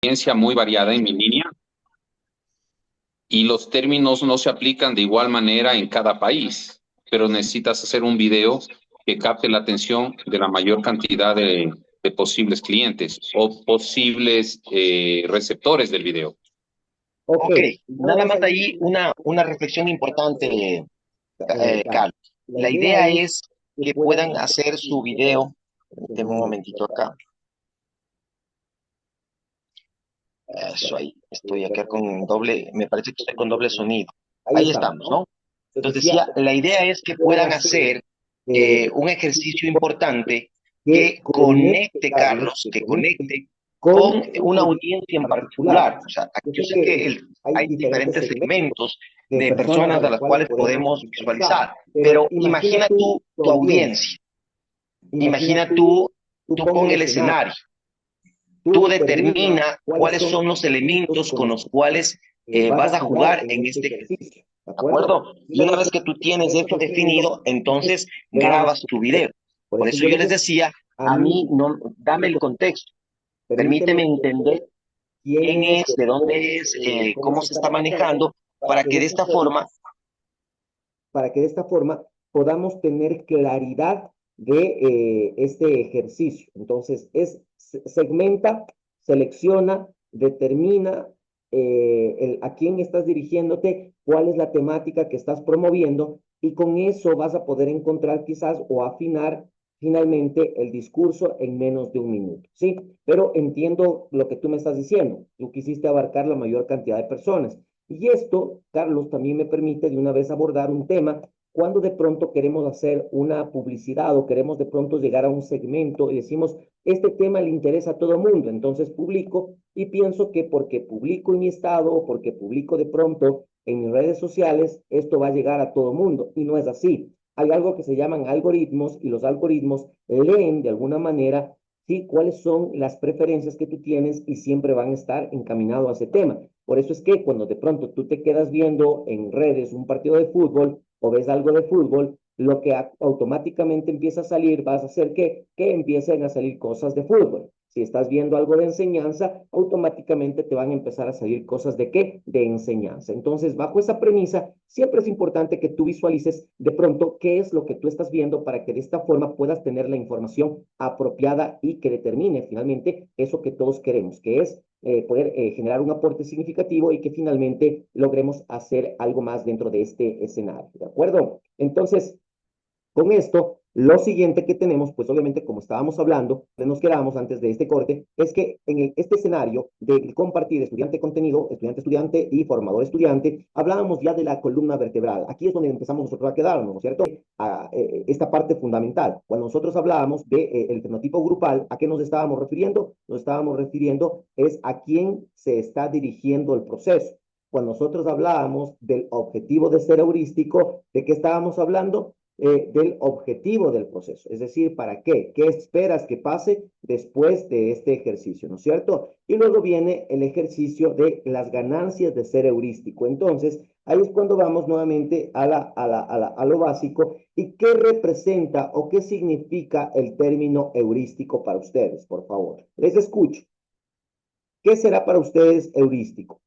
Experiencia muy variada en mi línea y los términos no se aplican de igual manera en cada país, pero necesitas hacer un video que capte la atención de la mayor cantidad de posibles clientes o posibles receptores del video. Ok, Ok, nada nada más más ahí ahí una reflexión importante, Carlos. Carlos. La La idea idea es es que que puedan puedan hacer hacer su su video. video. Tengo Permíteme un un momentito momentito acá. acá. Está. Eso ahí. Estoy Estoy acá acá con con doble, me parece que estoy con doble sonido. Ahí Ahí estamos, estamos, ¿no? ¿no? Entonces Entonces decía, decía, la idea es que puedan puedan hacer hacer un un ejercicio ejercicio importante que que conecte, conecte, Carlos, Carlos, que que conecte conecte con con una una audiencia audiencia en particular. particular. O sea, Yo yo sé sé que que hay hay diferentes diferentes segmentos segmentos de de personas a personas a las las cuales cuales podemos podemos visualizar, visualizar, pero pero imagina imagina tú tú tu tu audiencia, audiencia, imagina imagina tú, tú, tú tú pon pon el el escenario, escenario, tú tú determina determina cuáles cuáles son son los los elementos elementos con con los los cuales vas a vas a jugar jugar en en este este ejercicio, ejercicio, ¿de ¿de acuerdo? acuerdo? Y Y una una vez vez que que tú tú tienes tienes eso eso definido, definido, entonces entonces grabas grabas tu tu video. video. Por Por eso eso yo yo les les decía, decía, a a mí, mí no, dame dame el contexto, contexto, permíteme permíteme entender entender quién quién es, es, de de dónde dónde es, es, cómo cómo se se está está manejando, manejando, para para que que de de esta esta forma forma podamos tener claridad de este ejercicio. Entonces, segmenta, selecciona, determina a quién estás dirigiéndote, cuál es la temática que estás promoviendo, y con eso vas a poder encontrar quizás o afinar finalmente el discurso en menos de un minuto, ¿sí? Pero entiendo lo que tú me estás diciendo. Tú quisiste abarcar la mayor cantidad de personas. Y esto, Carlos, también me permite de una vez abordar un tema cuando de pronto queremos hacer una publicidad o queremos de pronto llegar a un segmento y decimos, este tema le interesa a todo el mundo, entonces publico y pienso que porque publico en mi estado o porque publico de pronto en mis redes sociales, esto va a llegar a todo el mundo y no es así. Hay algo que se llaman algoritmos y los algoritmos leen de alguna manera, ¿sí? Cuáles son las preferencias que tú tienes y siempre van a estar encaminados a ese tema. Por eso es que cuando de pronto tú te quedas viendo en redes un partido de fútbol o ves algo de fútbol, lo que automáticamente empieza a salir, vas a hacer que empiecen a salir cosas de fútbol. Si estás viendo algo de enseñanza, automáticamente te van a empezar a salir cosas de qué? De enseñanza. Entonces, bajo esa premisa, siempre es importante que tú visualices de pronto qué es lo que tú estás viendo para que de esta forma puedas tener la información apropiada y que determine finalmente eso que todos queremos, que es poder generar un aporte significativo y que finalmente logremos hacer algo más dentro de este escenario. ¿De acuerdo? Entonces, con esto, lo siguiente que tenemos, pues obviamente como estábamos hablando, nos quedamos antes de este corte, es que en este escenario de compartir estudiante-contenido, estudiante-estudiante y formador-estudiante, hablábamos ya de la columna vertebral. Aquí es donde empezamos nosotros a quedarnos, ¿no es cierto? Esta parte fundamental. Cuando nosotros hablábamos del fenotipo grupal, ¿a qué nos estábamos refiriendo? Nos estábamos refiriendo es a quién se está dirigiendo el proceso. Cuando nosotros hablábamos del objetivo de ser heurístico, ¿de qué estábamos hablando? Del objetivo del proceso, es decir, ¿para qué? ¿Qué esperas que pase después de este ejercicio, ¿no es cierto? Y luego viene el ejercicio de las ganancias de ser heurístico. Entonces, ahí es cuando vamos nuevamente a lo básico. ¿Y qué representa o qué significa el término heurístico para ustedes? Por favor, les escucho. ¿Qué será para ustedes heurístico?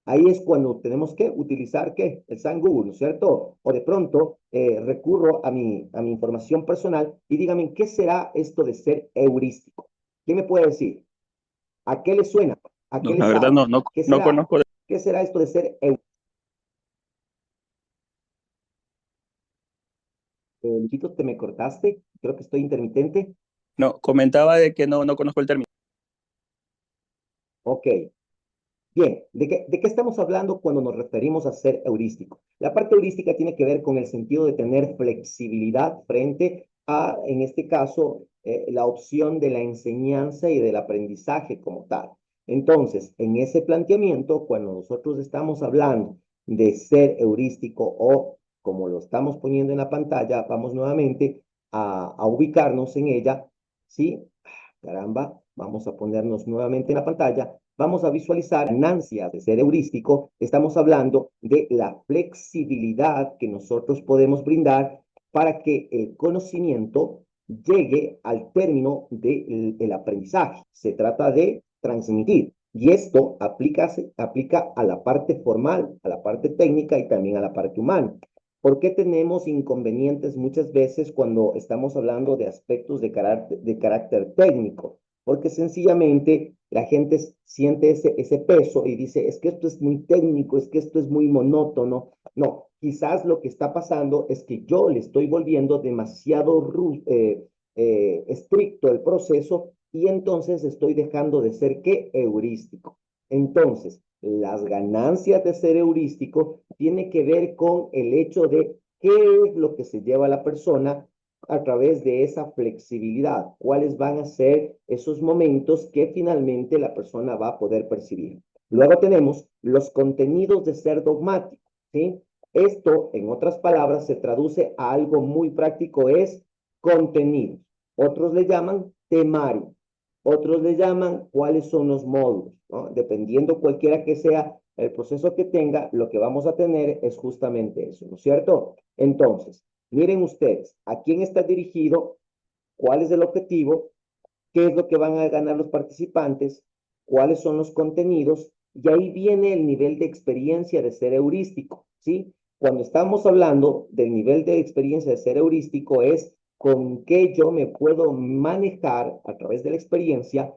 Ahí es cuando tenemos que utilizar, ¿qué? El San Google, ¿no es cierto? O de pronto recurro a mi información personal y díganme, ¿qué será esto de ser heurístico? ¿Qué me puede decir? ¿A qué le suena? ¿A qué No, le la verdad sabe? ¿Qué no será? conozco. ¿Qué será esto de ser heurístico? Luchito, te me cortaste, creo que estoy intermitente. No, comentaba de que no conozco el término. Ok, bien, ¿de qué estamos hablando cuando nos referimos a ser heurístico? La parte heurística tiene que ver con el sentido de tener flexibilidad frente a, en este caso, la opción de la enseñanza y del aprendizaje como tal. Entonces, en ese planteamiento, cuando nosotros estamos hablando de ser heurístico o como lo estamos poniendo en la pantalla, vamos nuevamente a ubicarnos en ella, ¿sí? Caramba, vamos a ponernos nuevamente en la pantalla, vamos a visualizar ganancias de ser heurístico. Estamos hablando de la flexibilidad que nosotros podemos brindar para que el conocimiento llegue al término del aprendizaje. Se trata de transmitir. Y esto aplica a la parte formal, a la parte técnica y también a la parte humana. ¿Por qué tenemos inconvenientes muchas veces cuando estamos hablando de aspectos de carácter técnico? Porque sencillamente la gente siente ese peso y dice, es que esto es muy técnico, es que esto es muy monótono. No, quizás lo que está pasando es que yo le estoy volviendo demasiado estricto el proceso y entonces estoy dejando de ser, ¿qué? Heurístico. Entonces, las ganancias de ser heurístico tiene que ver con el hecho de qué es lo que se lleva a la persona a través de esa flexibilidad, cuáles van a ser esos momentos que finalmente la persona va a poder percibir. Luego tenemos los contenidos de ser dogmático, ¿sí? Esto, en otras palabras, se traduce a algo muy práctico, es contenido. Otros le llaman temario, otros le llaman cuáles son los módulos, ¿no? Dependiendo cualquiera que sea el proceso que tenga, lo que vamos a tener es justamente eso, ¿no es cierto? Entonces, miren ustedes, ¿a quién está dirigido? ¿Cuál es el objetivo? ¿Qué es lo que van a ganar los participantes? ¿Cuáles son los contenidos? Y ahí viene el nivel de experiencia de ser heurístico, ¿sí? Cuando estamos hablando del nivel de experiencia de ser heurístico es con qué yo me puedo manejar a través de la experiencia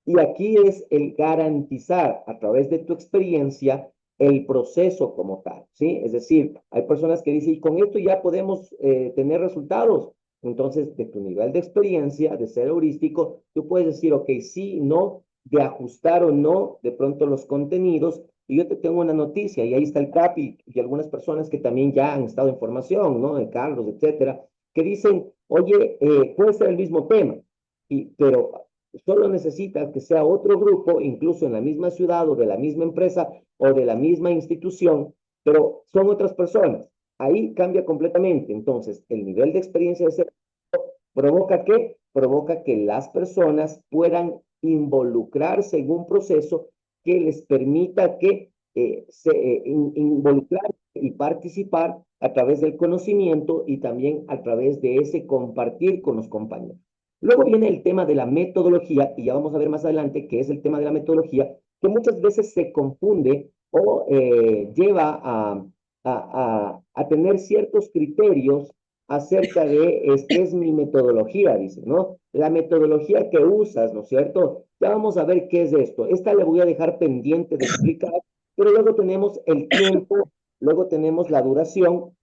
y aquí es el garantizar a través de tu experiencia el proceso como tal, ¿sí? Es decir, hay personas que dicen, y con esto ya podemos tener resultados. Entonces, de tu nivel de experiencia, de ser heurístico, tú puedes decir, ok, sí, no, de ajustar o no, de pronto los contenidos. Y yo te tengo una noticia, y ahí está el CAPI y algunas personas que también ya han estado en formación, ¿no? De Carlos, etcétera, que dicen, oye, puede ser el mismo tema, pero solo necesita que sea otro grupo, incluso en la misma ciudad o de la misma empresa o de la misma institución, pero son otras personas. Ahí cambia completamente. Entonces, el nivel de experiencia de ser provoca que provoca que las personas puedan involucrarse en un proceso que les permita que involucrar y participar a través del conocimiento y también a través de ese compartir con los compañeros. Luego viene el tema de la metodología, y ya vamos a ver más adelante qué es el tema de la metodología, que muchas veces se confunde o lleva a tener ciertos criterios acerca de qué es mi metodología, dice, ¿no? La metodología que usas, ¿no es cierto? Ya vamos a ver qué es esto. Esta le voy a dejar pendiente de explicar, pero luego tenemos el tiempo, luego tenemos la duración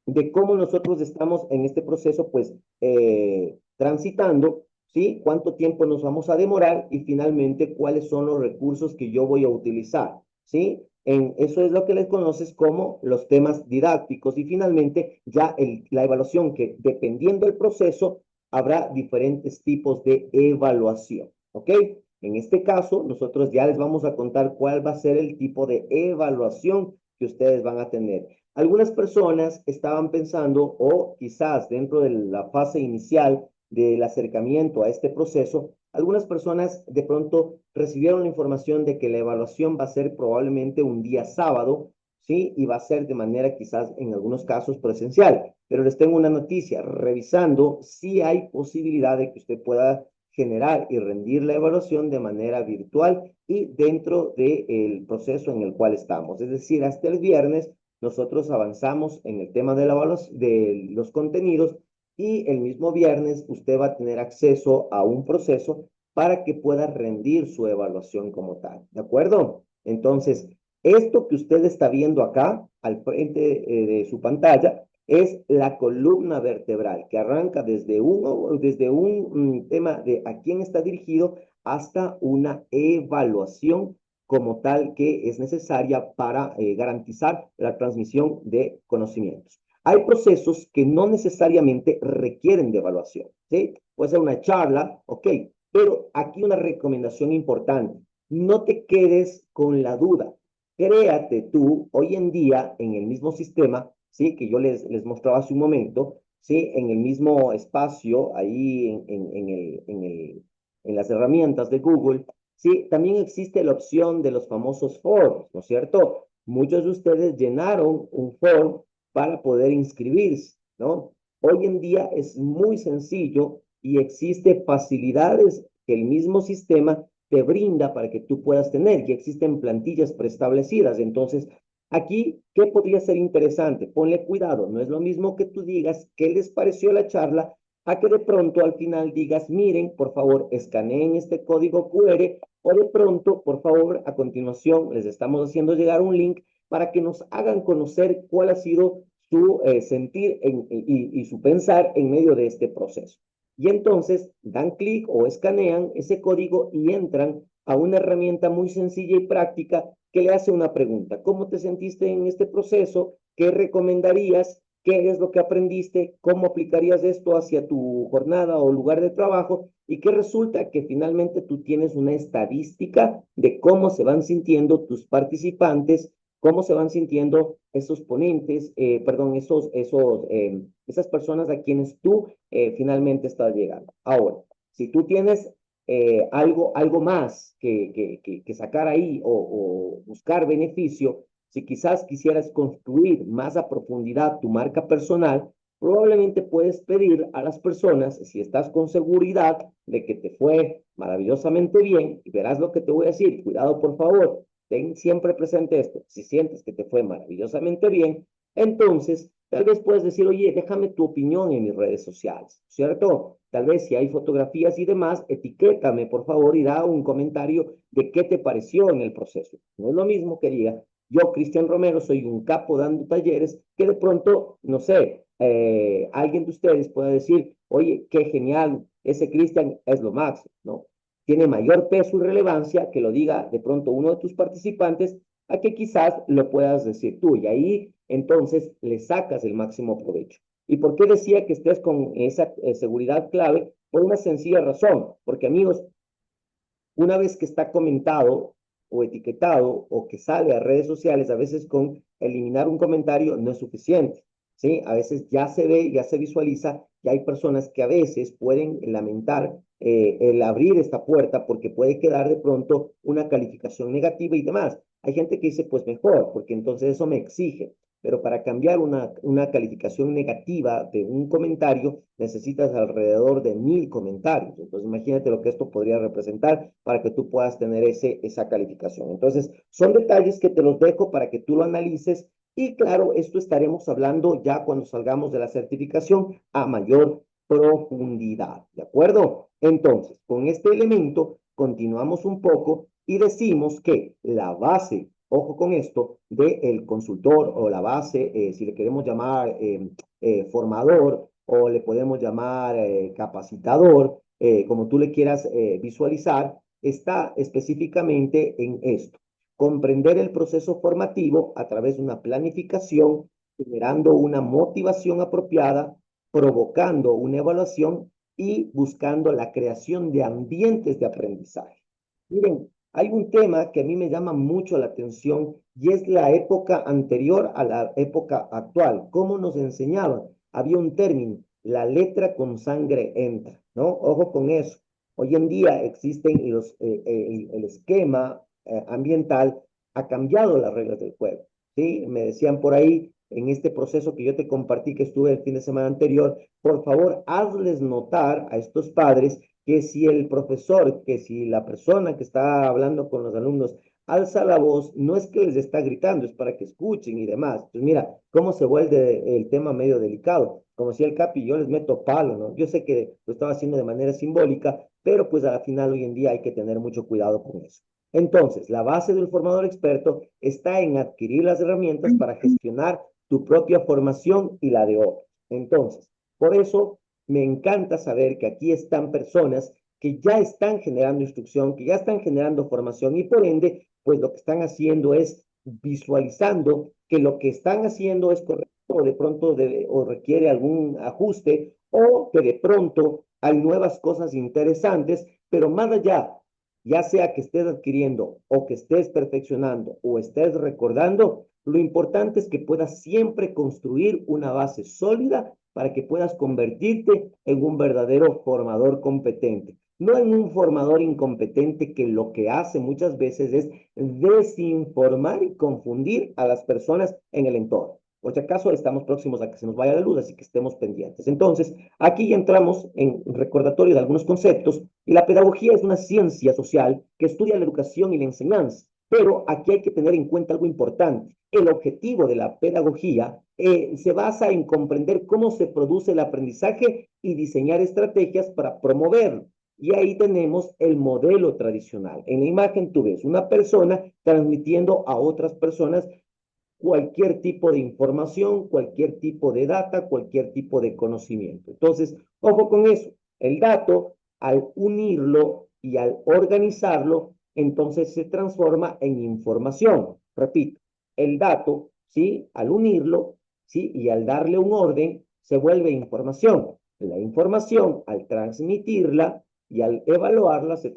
de cómo nosotros estamos en este proceso, pues, transitando, ¿sí? Cuánto tiempo nos vamos a demorar y finalmente cuáles son los recursos que yo voy a utilizar, ¿sí? Eso es lo que les conoces como los temas didácticos y finalmente ya la evaluación que dependiendo del proceso habrá diferentes tipos de evaluación, ¿ok? En este caso, nosotros ya les vamos a contar cuál va a ser el tipo de evaluación que ustedes van a tener. Algunas personas estaban pensando, o quizás dentro de la fase inicial del acercamiento a este proceso, algunas personas de pronto recibieron la información de que la evaluación va a ser probablemente un día sábado, ¿sí? Y va a ser de manera quizás en algunos casos presencial. Pero les tengo una noticia, revisando, sí hay posibilidad de que usted pueda generar y rendir la evaluación de manera virtual y dentro del proceso en el cual estamos. Es decir, hasta el viernes nosotros avanzamos en el tema de los contenidos y el mismo viernes usted va a tener acceso a un proceso para que pueda rendir su evaluación como tal. ¿De acuerdo? Entonces, esto que usted está viendo acá al frente de su pantalla es la columna vertebral que arranca desde un tema de a quién está dirigido hasta una evaluación como tal que es necesaria para garantizar la transmisión de conocimientos. Hay procesos que no necesariamente requieren de evaluación, ¿sí? Puede ser una charla, ok, pero aquí una recomendación importante, no te quedes con la duda, créate tú hoy en día en el mismo sistema, ¿sí? Que yo les mostraba hace un momento, ¿sí? En el mismo espacio, ahí en las herramientas de Google, sí, también existe la opción de los famosos forms, ¿no es cierto? Muchos de ustedes llenaron un form para poder inscribirse, ¿no? Hoy en día es muy sencillo y existe facilidades que el mismo sistema te brinda para que tú puedas tener. Ya existen plantillas preestablecidas. Entonces, aquí, ¿qué podría ser interesante? Ponle cuidado. No es lo mismo que tú digas qué les pareció la charla a que de pronto al final digas, miren, por favor, escaneen este código QR o de pronto, por favor, a continuación les estamos haciendo llegar un link para que nos hagan conocer cuál ha sido su sentir y su pensar en medio de este proceso. Y entonces dan clic o escanean ese código y entran a una herramienta muy sencilla y práctica que le hace una pregunta. ¿Cómo te sentiste en este proceso? ¿Qué recomendarías? ¿Qué es lo que aprendiste? ¿Cómo aplicarías esto hacia tu jornada o lugar de trabajo? Y que resulta que finalmente tú tienes una estadística de cómo se van sintiendo tus participantes, cómo se van sintiendo esos ponentes, perdón, esas personas a quienes tú finalmente estás llegando. Ahora, si tú tienes algo más que sacar ahí o buscar beneficio, si quizás quisieras construir más a profundidad tu marca personal, probablemente puedes pedir a las personas, si estás con seguridad de que te fue maravillosamente bien, y verás lo que te voy a decir, cuidado por favor, ten siempre presente esto, si sientes que te fue maravillosamente bien, entonces tal vez puedes decir, oye, déjame tu opinión en mis redes sociales, ¿cierto? Tal vez si hay fotografías y demás, etiquétame por favor y da un comentario de qué te pareció en el proceso. No es lo mismo que diga, yo, Cristian Romero, soy un capo dando talleres, que de pronto, no sé, alguien de ustedes pueda decir, oye, qué genial, ese Cristian es lo máximo, ¿no? Tiene mayor peso y relevancia que lo diga de pronto uno de tus participantes a que quizás lo puedas decir tú. Y ahí entonces le sacas el máximo provecho. ¿Y por qué decía que estés con esa seguridad clave? Por una sencilla razón, porque amigos, una vez que está comentado o etiquetado o que sale a redes sociales, a veces con eliminar un comentario no es suficiente, ¿sí? A veces ya se ve, ya se visualiza, y hay personas que a veces pueden lamentar el abrir esta puerta porque puede quedar de pronto una calificación negativa y demás. Hay gente que dice, pues mejor, porque entonces eso me exige. Pero para cambiar una calificación negativa de un comentario necesitas alrededor de 1000 comentarios. Entonces imagínate lo que esto podría representar para que tú puedas tener esa calificación. Entonces son detalles que te los dejo para que tú lo analices y claro, esto estaremos hablando ya cuando salgamos de la certificación a mayor profundidad. ¿De acuerdo? Entonces, con este elemento continuamos un poco y decimos que la base, ojo con esto, del consultor o la base, si le queremos llamar formador o le podemos llamar capacitador, como tú le quieras visualizar, está específicamente en esto. Comprender el proceso formativo a través de una planificación, generando una motivación apropiada, provocando una evaluación y buscando la creación de ambientes de aprendizaje. Miren, hay un tema que a mí me llama mucho la atención y es la época anterior a la época actual. ¿Cómo nos enseñaban? Había un término, la letra con sangre entra, ¿no? Ojo con eso. Hoy en día existen el esquema ambiental ha cambiado las reglas del juego, ¿sí? Me decían por ahí, en este proceso que yo te compartí que estuve el fin de semana anterior, por favor, hazles notar a estos padres que si el profesor, que si la persona que está hablando con los alumnos alza la voz, no es que les está gritando, es para que escuchen y demás. Pues mira, cómo se vuelve el tema medio delicado. Como si el Capi yo les meto palo, ¿no? Yo sé que lo estaba haciendo de manera simbólica, pero pues al final hoy en día hay que tener mucho cuidado con eso. Entonces, la base del formador experto está en adquirir las herramientas para gestionar tu propia formación y la de otros. Entonces, por eso me encanta saber que aquí están personas que ya están generando instrucción, que ya están generando formación y por ende, pues lo que están haciendo es visualizando que lo que están haciendo es correcto o de pronto o requiere algún ajuste o que de pronto hay nuevas cosas interesantes, pero más allá, ya sea que estés adquiriendo o que estés perfeccionando o estés recordando, lo importante es que puedas siempre construir una base sólida para que puedas convertirte en un verdadero formador competente, no en un formador incompetente que lo que hace muchas veces es desinformar y confundir a las personas en el entorno. Por si acaso estamos próximos a que se nos vaya la luz, así que estemos pendientes. Entonces, aquí ya entramos en recordatorio de algunos conceptos, y la pedagogía es una ciencia social que estudia la educación y la enseñanza. Pero aquí hay que tener en cuenta algo importante. El objetivo de la pedagogía se basa en comprender cómo se produce el aprendizaje y diseñar estrategias para promoverlo. Y ahí tenemos el modelo tradicional. En la imagen tú ves una persona transmitiendo a otras personas cualquier tipo de información, cualquier tipo de data, cualquier tipo de conocimiento. Entonces, ojo con eso. El dato, al unirlo y al organizarlo, entonces se transforma en información. Repito, el dato, ¿sí? Al unirlo, ¿sí? Y al darle un orden, se vuelve información. La información, al transmitirla y al evaluarla, se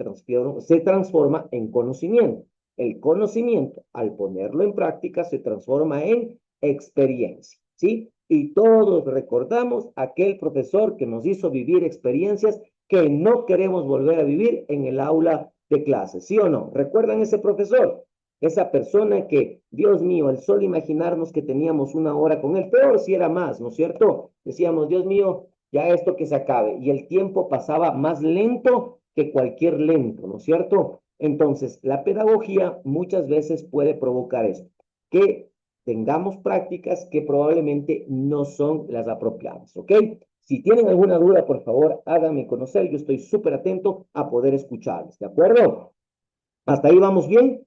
transforma en conocimiento. El conocimiento, al ponerlo en práctica, se transforma en experiencia, ¿sí? Y todos recordamos aquel profesor que nos hizo vivir experiencias que no queremos volver a vivir en el aula de clase, ¿sí o no? ¿Recuerdan ese profesor? Esa persona que, Dios mío, el solo imaginarnos que teníamos una hora con él, peor si era más, ¿no es cierto? Decíamos, Dios mío, ya esto que se acabe. Y el tiempo pasaba más lento que cualquier lento, ¿no es cierto? Entonces, la pedagogía muchas veces puede provocar esto, que tengamos prácticas que probablemente no son las apropiadas, ¿ok? Si tienen alguna duda, por favor, háganme conocer. Yo estoy súper atento a poder escucharles, ¿de acuerdo? ¿Hasta ahí vamos bien?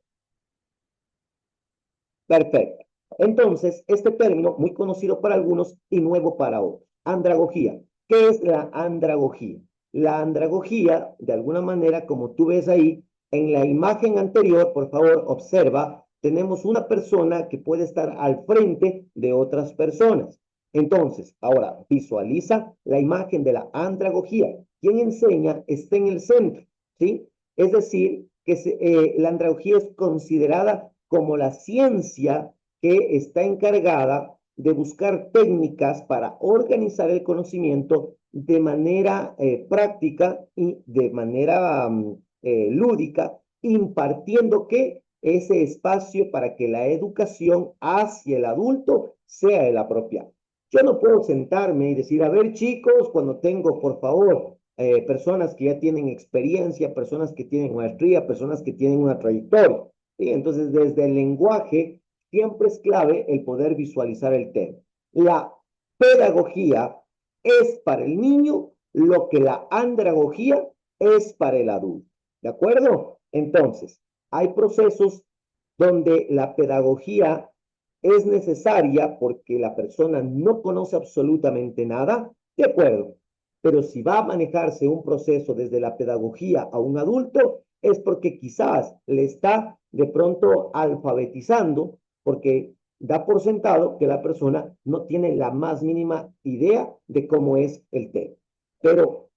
Perfecto. Entonces, este término, muy conocido para algunos y nuevo para otros, andragogía. ¿Qué es la andragogía? La andragogía, de alguna manera, como tú ves ahí, en la imagen anterior, por favor, observa, tenemos una persona que puede estar al frente de otras personas. Entonces, ahora visualiza la imagen de la andragogía. Quien enseña está en el centro, ¿sí? Es decir, que la andragogía es considerada como la ciencia que está encargada de buscar técnicas para organizar el conocimiento de manera práctica y de manera lúdica, impartiendo que ese espacio para que la educación hacia el adulto sea el apropiado. Yo no puedo sentarme y decir, a ver chicos, cuando tengo, por favor, personas que ya tienen experiencia, personas que tienen maestría, personas que tienen una trayectoria. ¿Sí? Entonces, desde el lenguaje siempre es clave el poder visualizar el tema. La pedagogía es para el niño lo que la andragogía es para el adulto. ¿De acuerdo? Entonces, hay procesos donde la pedagogía es necesaria porque la persona no conoce absolutamente nada, de acuerdo. Pero si va a manejarse un proceso desde la pedagogía a un adulto, es porque quizás le está de pronto alfabetizando, porque da por sentado que la persona no tiene la más mínima idea de cómo es el tema. Pero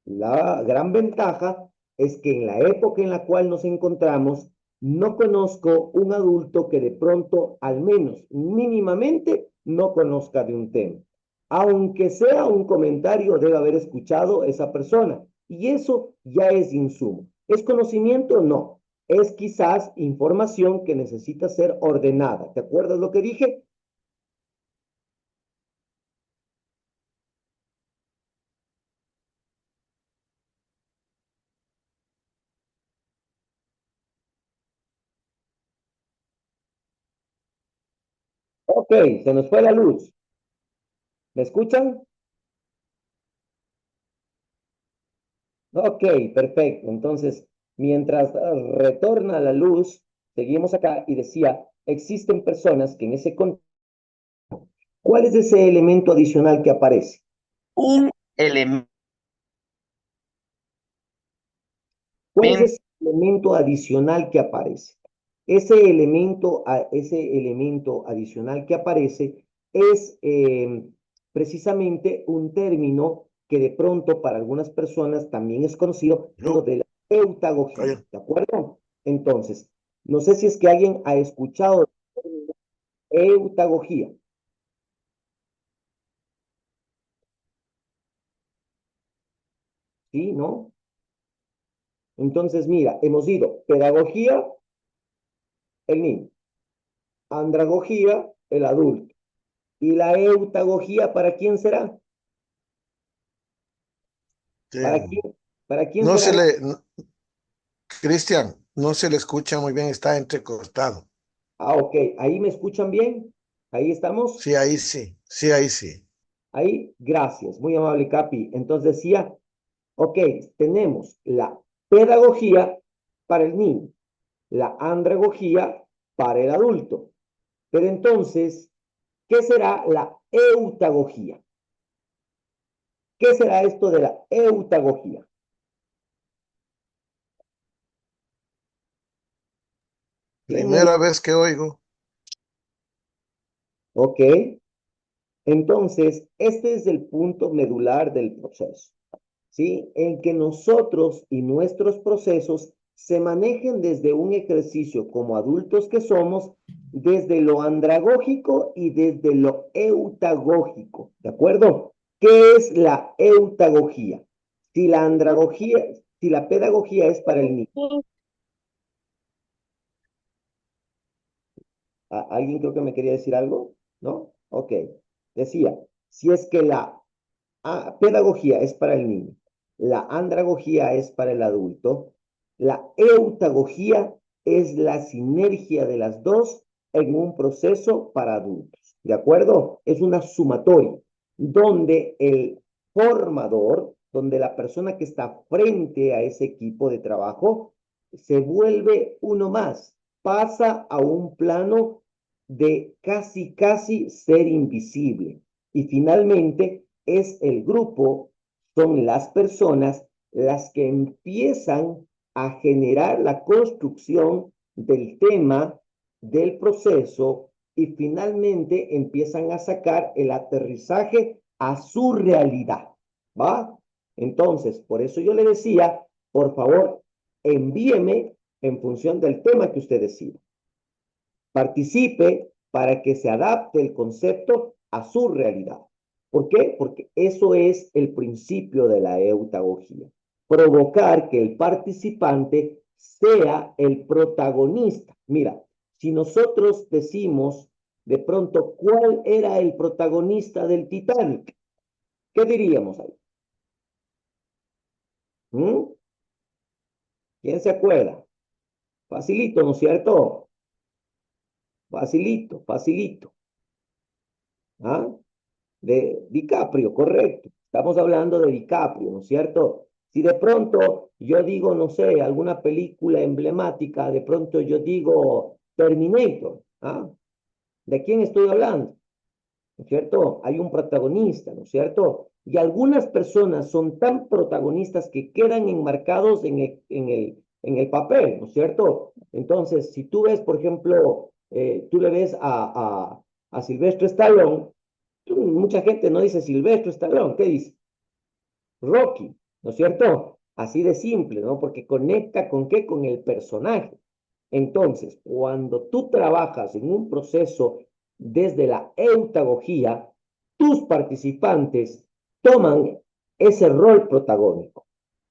la gran ventaja es que en la época en la cual nos encontramos, no conozco un adulto que de pronto, al menos mínimamente, no conozca de un tema. Aunque sea un comentario, debe haber escuchado esa persona. Y eso ya es insumo. ¿Es conocimiento? No. Es quizás información que necesita ser ordenada. ¿Te acuerdas lo que dije? Ok, se nos fue la luz. ¿Me escuchan? Ok, perfecto. Entonces, mientras retorna la luz, seguimos acá y decía, existen personas que en ese contexto, ¿cuál es ese elemento adicional que aparece? Un elemento ¿Cuál es ese elemento adicional que aparece? Ese elemento adicional que aparece es precisamente un término que de pronto para algunas personas también es conocido como de la eutagogía, ¿de acuerdo? Entonces, no sé si es que alguien ha escuchado eutagogía, ¿sí? ¿No? Entonces, mira, hemos ido pedagogía, el niño, andragogía, el adulto. ¿Y la eutagogía para quién será? Sí. ¿Para quién No se será? le, Cristian, no se le escucha muy bien, está entrecortado. Ah, ok, ahí me escuchan bien. Ahí estamos. Sí, ahí sí, sí, ahí sí. Ahí, gracias, muy amable Capi. Entonces decía, ok, tenemos la pedagogía para el niño, la andragogía para el adulto. Pero entonces, ¿qué será la eutagogía? ¿Qué será esto de la eutagogía? ¿Quién me Primera dice? vez que oigo. Ok, entonces, este es el punto medular del proceso. ¿Sí? En que nosotros y nuestros procesos se manejen desde un ejercicio como adultos que somos, desde lo andragógico y desde lo eutagógico, ¿de acuerdo? ¿Qué es la eutagogía? Si la andragogía, si la pedagogía es para el niño. ¿Alguien creo que me quería decir algo? ¿No? Ok. Decía, si es que la pedagogía es para el niño, la andragogía es para el adulto, la eutagogía es la sinergia de las dos en un proceso para adultos. ¿De acuerdo? Es una sumatoria donde el formador, donde la persona que está frente a ese equipo de trabajo, se vuelve uno más, pasa a un plano de casi ser invisible. Y finalmente es el grupo, son las personas las que empiezan a generar la construcción del tema, del proceso, y finalmente empiezan a sacar el aterrizaje a su realidad, ¿va? Entonces, por eso yo le decía, por favor, envíeme en función del tema que usted decida. Participe para que se adapte el concepto a su realidad. ¿Por qué? Porque eso es el principio de la eutagogía. Provocar que el participante sea el protagonista. Mira, si nosotros decimos de pronto cuál era el protagonista del Titanic, ¿qué diríamos ahí? ¿Mm? ¿Quién se acuerda? Facilito, ¿no es cierto? Facilito, facilito. ¿Ah? De DiCaprio, correcto. Estamos hablando de DiCaprio, ¿no es cierto? Si de pronto yo digo, no sé, alguna película emblemática, de pronto yo digo Terminator, ¿ah? ¿De quién estoy hablando? ¿No es cierto? Hay un protagonista, ¿no es cierto? Y algunas personas son tan protagonistas que quedan enmarcados en el papel, ¿no es cierto? Entonces, si tú ves, por ejemplo, tú le ves a Silvestre Stallone, mucha gente no dice Silvestre Stallone, ¿qué dice? Rocky, ¿no es cierto? Así de simple, ¿no? Porque conecta con qué? Con el personaje. Entonces, cuando tú trabajas en un proceso desde la eutagogía, tus participantes toman ese rol protagónico.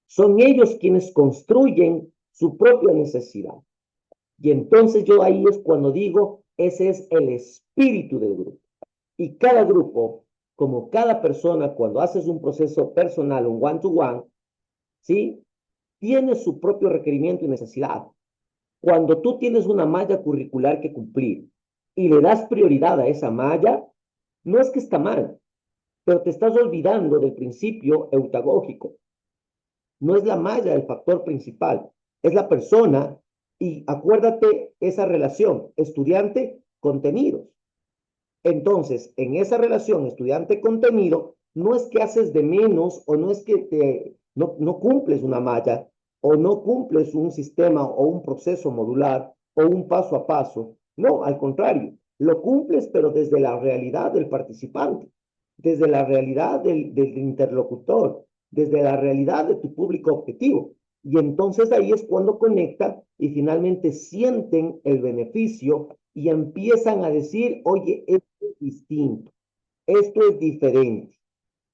Son ellos quienes construyen su propia necesidad. Y entonces yo ahí es cuando digo, ese es el espíritu del grupo. Y cada grupo, como cada persona, cuando haces un proceso personal, un one-to-one, ¿sí? Tiene su propio requerimiento y necesidad. Cuando tú tienes una malla curricular que cumplir y le das prioridad a esa malla, no es que está mal, pero te estás olvidando del principio eutagógico. No es la malla el factor principal, es la persona y acuérdate esa relación estudiante-contenidos. Entonces, en esa relación estudiante-contenido, no es que haces de menos o no es que no cumples una malla o no cumples un sistema o un proceso modular o un paso a paso. No, al contrario, lo cumples pero desde la realidad del participante, desde la realidad del interlocutor, desde la realidad de tu público objetivo. Y entonces ahí es cuando conectan y finalmente sienten el beneficio y empiezan a decir, oye, esto es distinto, esto es diferente.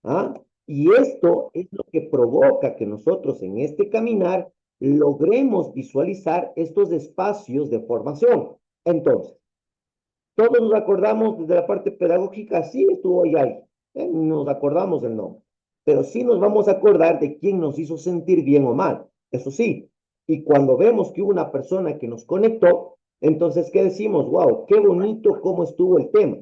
¿Ah? Y esto es lo que provoca que nosotros en este caminar logremos visualizar estos espacios de formación. Entonces, Todos nos acordamos desde la parte pedagógica, sí estuvo ahí, nos acordamos del nombre, pero sí nos vamos a acordar de quién nos hizo sentir bien o mal, eso sí. Y cuando vemos que hubo una persona que nos conectó, entonces, ¿qué decimos? Wow, qué bonito cómo estuvo el tema.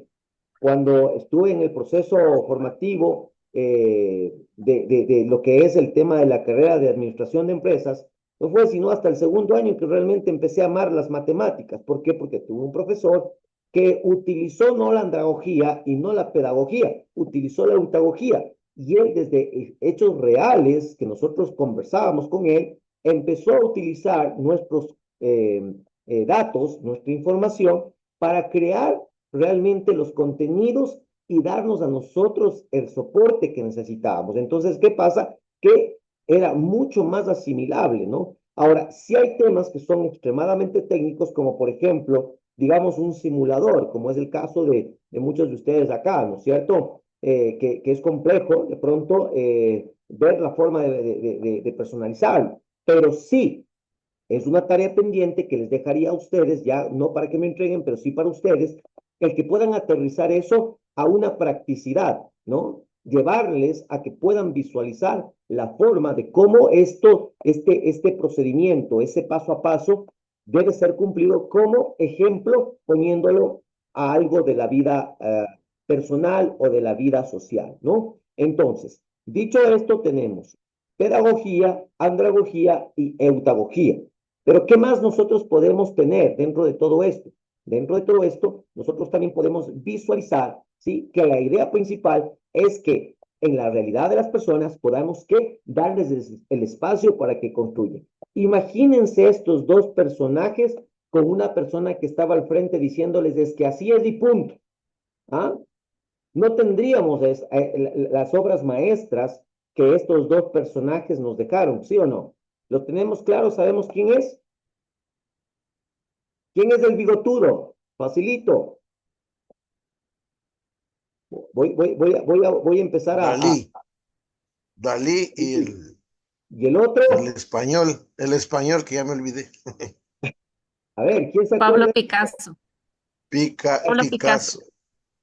Cuando estuve en el proceso formativo de lo que es el tema de la carrera de administración de empresas, no fue sino hasta el segundo año que realmente empecé a amar las matemáticas. ¿Por qué? Porque tuve un profesor que utilizó no la andragogía y no la pedagogía, utilizó la eutagogía. Y él, desde hechos reales que nosotros conversábamos con él, empezó a utilizar nuestros datos, nuestra información, para crear realmente los contenidos y darnos a nosotros el soporte que necesitábamos. Entonces, ¿qué pasa? Que era mucho más asimilable, ¿no? Ahora, sí hay temas que son extremadamente técnicos, como por ejemplo, digamos, un simulador, como es el caso de muchos de ustedes acá, ¿no es cierto? Que es complejo de pronto ver la forma de personalizarlo, pero sí, es una tarea pendiente que les dejaría a ustedes, ya no para que me entreguen, pero sí para ustedes, el que puedan aterrizar eso a una practicidad, ¿no? Llevarles a que puedan visualizar la forma de cómo este procedimiento, ese paso a paso, debe ser cumplido como ejemplo, poniéndolo a algo de la vida personal o de la vida social, ¿no? Entonces, dicho esto, tenemos pedagogía, andragogía y eutagogía. Pero ¿qué más nosotros podemos tener dentro de todo esto? Dentro de todo esto, nosotros también podemos visualizar, ¿sí? Que la idea principal es que en la realidad de las personas podamos que darles el espacio para que construyan. Imagínense estos dos personajes con una persona que estaba al frente diciéndoles es que así es y punto. ¿Ah? No tendríamos las obras maestras que estos dos personajes nos dejaron, ¿sí o no? ¿Lo tenemos claro? ¿Sabemos quién es? ¿Quién es el bigotudo? Facilito. Voy a empezar Dalí, Dalí y el otro, el español que ya me olvidé. a ver, ¿quién se Pablo acuerda? Picasso. Pablo Pablo Picasso. Picasso.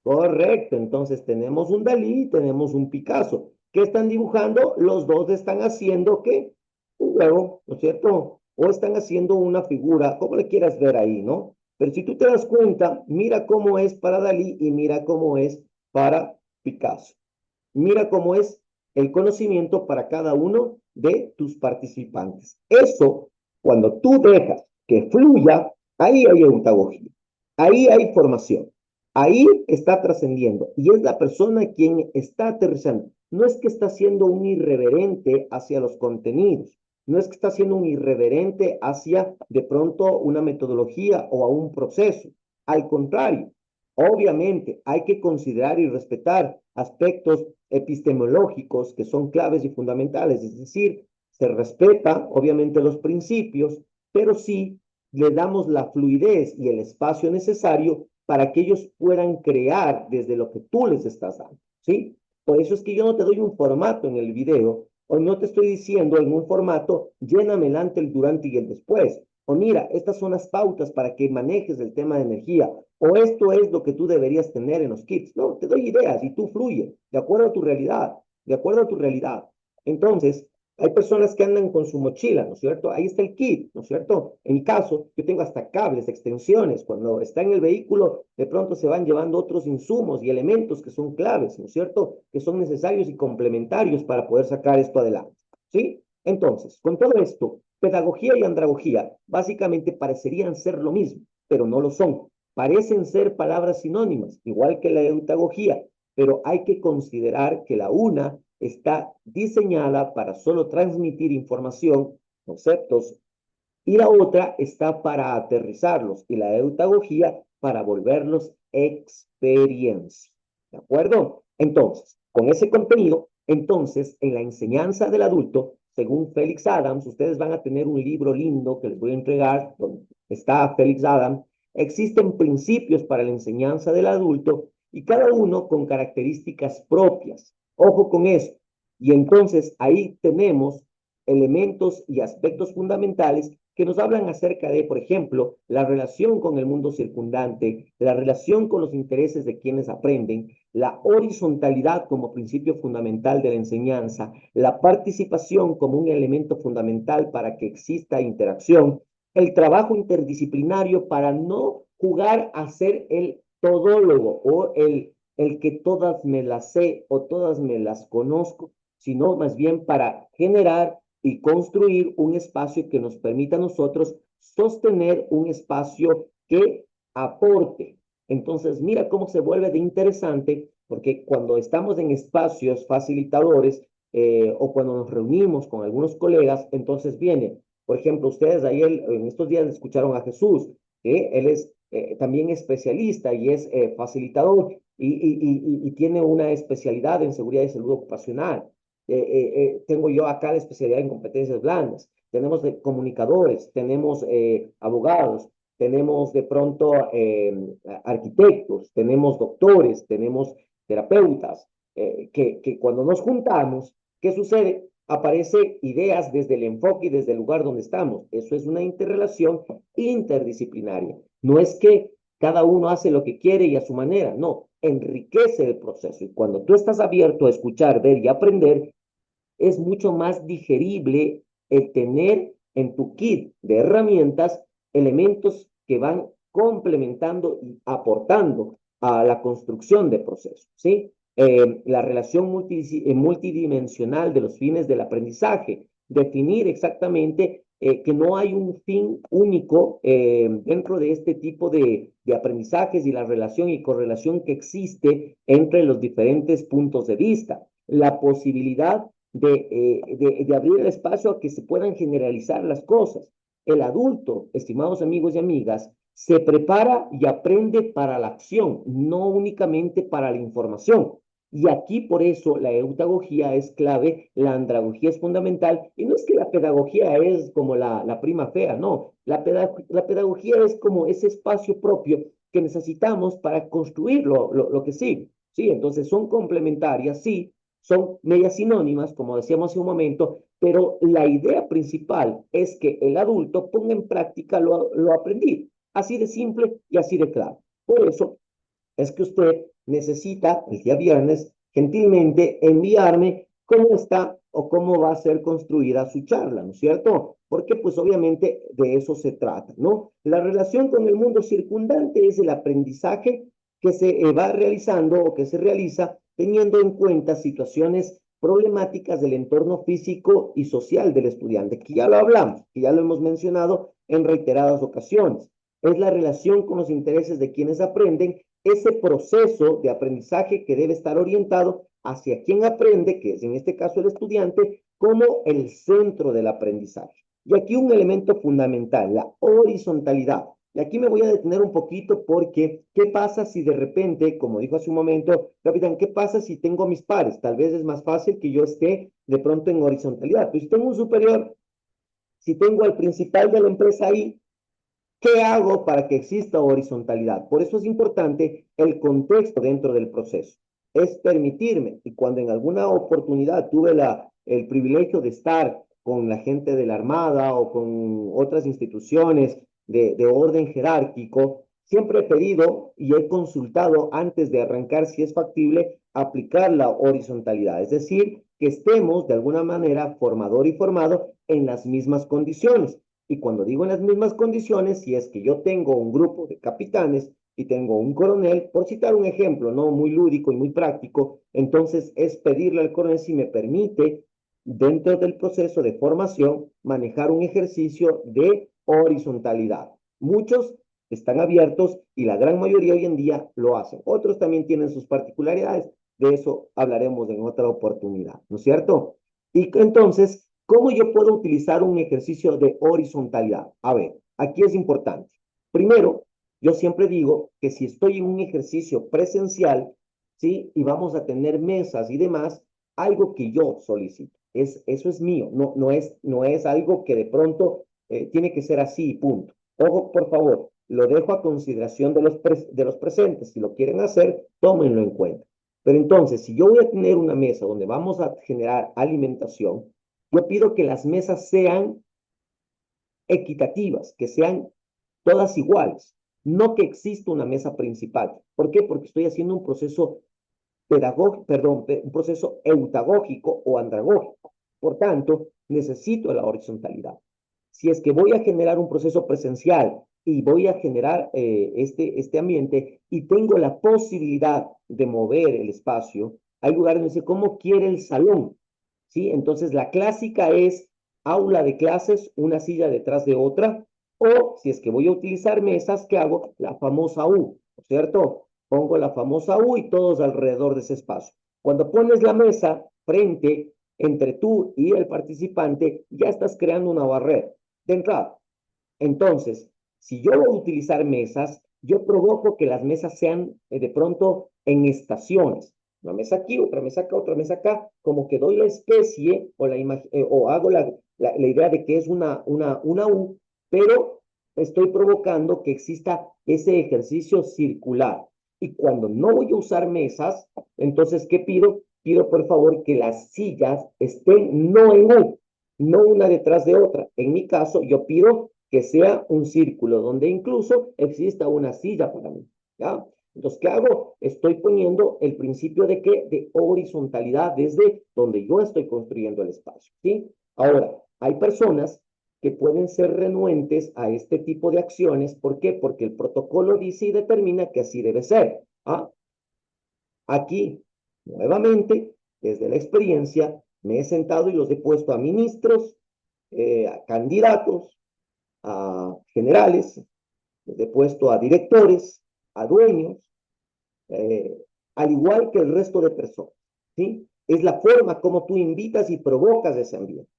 Correcto, entonces tenemos un Dalí y tenemos un Picasso. ¿Qué están dibujando? Los dos están haciendo ¿qué? Un huevo, ¿no es cierto? O están haciendo una figura, como le quieras ver ahí, ¿no? Pero si tú te das cuenta, mira cómo es para Dalí y mira cómo es para Picasso. Mira cómo es el conocimiento para cada uno de tus participantes. Eso, cuando tú dejas que fluya, ahí hay ontología, ahí hay formación, ahí está trascendiendo y es la persona quien está aterrizando. No es que está siendo un irreverente hacia los contenidos, no es que está siendo un irreverente hacia de pronto una metodología o a un proceso. Al contrario, obviamente hay que considerar y respetar aspectos epistemológicos que son claves y fundamentales, es decir, se respeta obviamente los principios, pero sí le damos la fluidez y el espacio necesario para que ellos puedan crear desde lo que tú les estás dando, ¿sí? Por eso es que yo no te doy un formato en el video, o no te estoy diciendo en un formato, lléname el antes, el durante y el después. O mira, estas son las pautas para que manejes el tema de energía. O esto es lo que tú deberías tener en los kits. No, te doy ideas y tú fluye, de acuerdo a tu realidad, de acuerdo a tu realidad. Entonces, hay personas que andan con su mochila, ¿no es cierto? Ahí está el kit, ¿no es cierto? En mi caso, yo tengo hasta cables, extensiones. Cuando está en el vehículo, de pronto se van llevando otros insumos y elementos que son claves, ¿no es cierto? Que son necesarios y complementarios para poder sacar esto adelante, ¿sí? Entonces, con todo esto, pedagogía y andragogía básicamente parecerían ser lo mismo, pero no lo son. Parecen ser palabras sinónimas, igual que la eutagogía, pero hay que considerar que la una está diseñada para solo transmitir información, conceptos, y la otra está para aterrizarlos, y la eutagogía para volverlos experiencia. ¿De acuerdo? Entonces, con ese contenido, entonces, en la enseñanza del adulto, según Félix Adams, ustedes van a tener un libro lindo que les voy a entregar, donde está Félix Adams. Existen principios para la enseñanza del adulto y cada uno con características propias. Ojo con eso. Y entonces ahí tenemos elementos y aspectos fundamentales que nos hablan acerca de, por ejemplo, la relación con el mundo circundante, la relación con los intereses de quienes aprenden, la horizontalidad como principio fundamental de la enseñanza, la participación como un elemento fundamental para que exista interacción, el trabajo interdisciplinario para no jugar a ser el todólogo o el que todas me las sé o todas me las conozco, sino más bien para generar y construir un espacio que nos permita a nosotros sostener un espacio que aporte. Entonces, mira cómo se vuelve de interesante, porque cuando estamos en espacios facilitadores o cuando nos reunimos con algunos colegas, entonces viene, por ejemplo, ustedes ayer en estos días escucharon a Jesús, que él es también especialista y es facilitador y tiene una especialidad en seguridad y salud ocupacional. Tengo yo acá la especialidad en competencias blandas. Tenemos de comunicadores, tenemos abogados, tenemos de pronto arquitectos, tenemos doctores, tenemos terapeutas, que cuando nos juntamos, ¿qué sucede? Aparece ideas desde el enfoque y desde el lugar donde estamos. Eso es una interrelación interdisciplinaria. No es que cada uno hace lo que quiere y a su manera, no, enriquece el proceso. Y cuando tú estás abierto a escuchar, ver y aprender, es mucho más digerible el tener en tu kit de herramientas elementos que van complementando y aportando a la construcción de procesos, ¿sí? La relación multidimensional de los fines del aprendizaje, definir exactamente que no hay un fin único dentro de este tipo de aprendizajes y la relación y correlación que existe entre los diferentes puntos de vista. La posibilidad de abrir el espacio a que se puedan generalizar las cosas. El adulto, estimados amigos y amigas, se prepara y aprende para la acción, no únicamente para la información. Y aquí por eso la eutagogía es clave, la andragogía es fundamental, y no es que la pedagogía es como la prima fea, no, la pedagogía es como ese espacio propio que necesitamos para construir lo que sigue, ¿sí? Entonces son complementarias, sí, son medias sinónimas, como decíamos hace un momento, pero la idea principal es que el adulto ponga en práctica lo aprendido, así de simple y así de claro. Por eso es que usted necesita el día viernes gentilmente enviarme cómo está o cómo va a ser construida su charla, ¿no es cierto? Porque pues obviamente de eso se trata, ¿no? La relación con el mundo circundante es el aprendizaje que se va realizando o que se realiza teniendo en cuenta situaciones problemáticas del entorno físico y social del estudiante, que ya lo hablamos, que ya lo hemos mencionado en reiteradas ocasiones. Es la relación con los intereses de quienes aprenden, ese proceso de aprendizaje que debe estar orientado hacia quien aprende, que es en este caso el estudiante, como el centro del aprendizaje. Y aquí un elemento fundamental, la horizontalidad. Y aquí me voy a detener un poquito porque, ¿qué pasa si de repente, como dijo hace un momento, capitán, qué pasa si tengo mis pares? Tal vez es más fácil que yo esté de pronto en horizontalidad. Pues si tengo un superior, si tengo al principal de la empresa ahí, ¿qué hago para que exista horizontalidad? Por eso es importante el contexto dentro del proceso. Es permitirme, y cuando en alguna oportunidad tuve el privilegio de estar con la gente de la Armada o con otras instituciones de orden jerárquico, siempre he pedido y he consultado antes de arrancar si es factible aplicar la horizontalidad, es decir, que estemos de alguna manera formador y formado en las mismas condiciones. Y cuando digo en las mismas condiciones, si es que yo tengo un grupo de capitanes y tengo un coronel, por citar un ejemplo, ¿no? Muy lúdico y muy práctico, entonces es pedirle al coronel si me permite, dentro del proceso de formación, manejar un ejercicio de horizontalidad. Muchos están abiertos y la gran mayoría hoy en día lo hacen. Otros también tienen sus particularidades, de eso hablaremos en otra oportunidad, ¿no es cierto? Y entonces, ¿cómo yo puedo utilizar un ejercicio de horizontalidad? A ver, aquí es importante. Primero, yo siempre digo que si estoy en un ejercicio presencial, ¿sí? Y vamos a tener mesas y demás, algo que yo solicito. Eso es mío, no es algo que de pronto tiene que ser así y punto. Ojo, por favor, lo dejo a consideración de los presentes. Si lo quieren hacer, tómenlo en cuenta. Pero entonces, si yo voy a tener una mesa donde vamos a generar alimentación, yo pido que las mesas sean equitativas, que sean todas iguales, no que exista una mesa principal. ¿Por qué? Porque estoy haciendo un proceso pedagógico, perdón, un proceso eutagógico o andragógico. Por tanto, necesito la horizontalidad. Si es que voy a generar un proceso presencial y voy a generar este ambiente y tengo la posibilidad de mover el espacio, hay lugares donde dice, ¿cómo quiere el salón? ¿Sí? Entonces, la clásica es aula de clases, una silla detrás de otra, o si es que voy a utilizar mesas, ¿qué hago? La famosa U, ¿cierto? Pongo la famosa U y todos alrededor de ese espacio. Cuando pones la mesa frente entre tú y el participante, ya estás creando una barrera de entrada. Entonces, si yo voy a utilizar mesas, yo provoco que las mesas sean de pronto en estaciones. Una mesa aquí, otra mesa acá, otra mesa acá, como que doy la especie o hago la idea de que es una U, pero estoy provocando que exista ese ejercicio circular. Y cuando no voy a usar mesas, entonces, ¿qué pido? Pido por favor que las sillas estén no en U, no una detrás de otra. En mi caso, yo pido que sea un círculo donde incluso exista una silla para mí, ¿ya? Entonces, ¿qué hago? Estoy poniendo el principio de qué? De horizontalidad desde donde yo estoy construyendo el espacio, ¿sí? Ahora, hay personas que pueden ser renuentes a este tipo de acciones. ¿Por qué? Porque el protocolo dice y determina que así debe ser. ¿Ah? Aquí, nuevamente, desde la experiencia, me he sentado y los he puesto a ministros, a candidatos, a generales, los he puesto a directores, a dueños, eh, al igual que el resto de personas, ¿sí? Es la forma como tú invitas y provocas ese ambiente.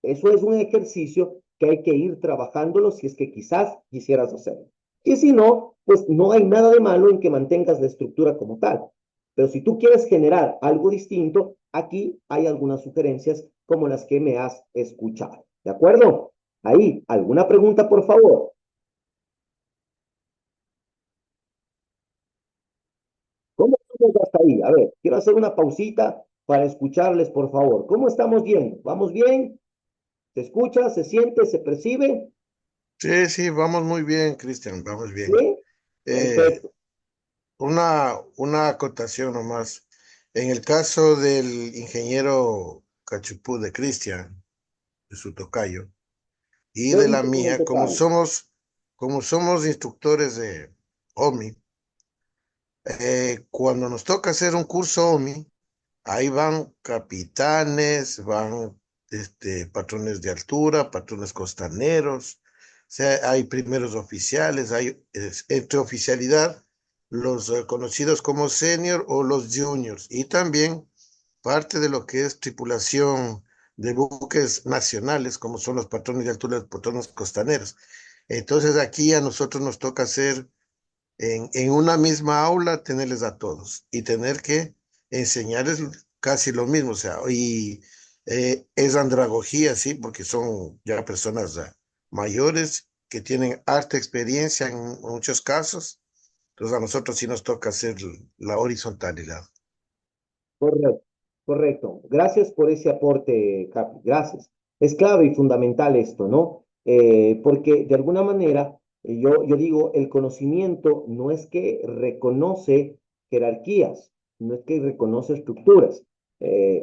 Eso es un ejercicio que hay que ir trabajándolo si es que quizás quisieras hacerlo. Y si no, pues no hay nada de malo en que mantengas la estructura como tal. Pero si tú quieres generar algo distinto, aquí hay algunas sugerencias como las que me has escuchado. ¿De acuerdo? Ahí, ¿alguna pregunta, por favor? ¿Cómo estamos hasta ahí? A ver, quiero hacer una pausita para escucharles, por favor. ¿Cómo estamos viendo? ¿Vamos bien? ¿Se escucha? ¿Se siente? ¿Se percibe? Sí, sí, vamos muy bien, Cristian, vamos bien. ¿Sí? Eh, Perfecto. una acotación nomás. En el caso del ingeniero Cachupú de Cristian, de su tocayo, y ¿Qué de la dice con el mía, total? como somos instructores de OMI, cuando nos toca hacer un curso OMI, ahí van capitanes, van patrones de altura, patrones costaneros, o sea, hay primeros oficiales, hay entre oficialidad los conocidos como senior o los juniors, y también parte de lo que es tripulación de buques nacionales, como son los patrones de altura, los patrones costaneros. Entonces aquí a nosotros nos toca hacer en una misma aula tenerles a todos y tener que enseñarles casi lo mismo, o sea, y es andragogía, sí, porque son ya personas mayores que tienen harta experiencia en muchos casos, entonces a nosotros sí nos toca hacer la horizontalidad. Correcto, correcto. Gracias por ese aporte, Capi. Gracias. Es clave y fundamental esto, ¿no? Porque de alguna manera, yo digo, el conocimiento no es que reconoce jerarquías, no es que reconoce estructuras,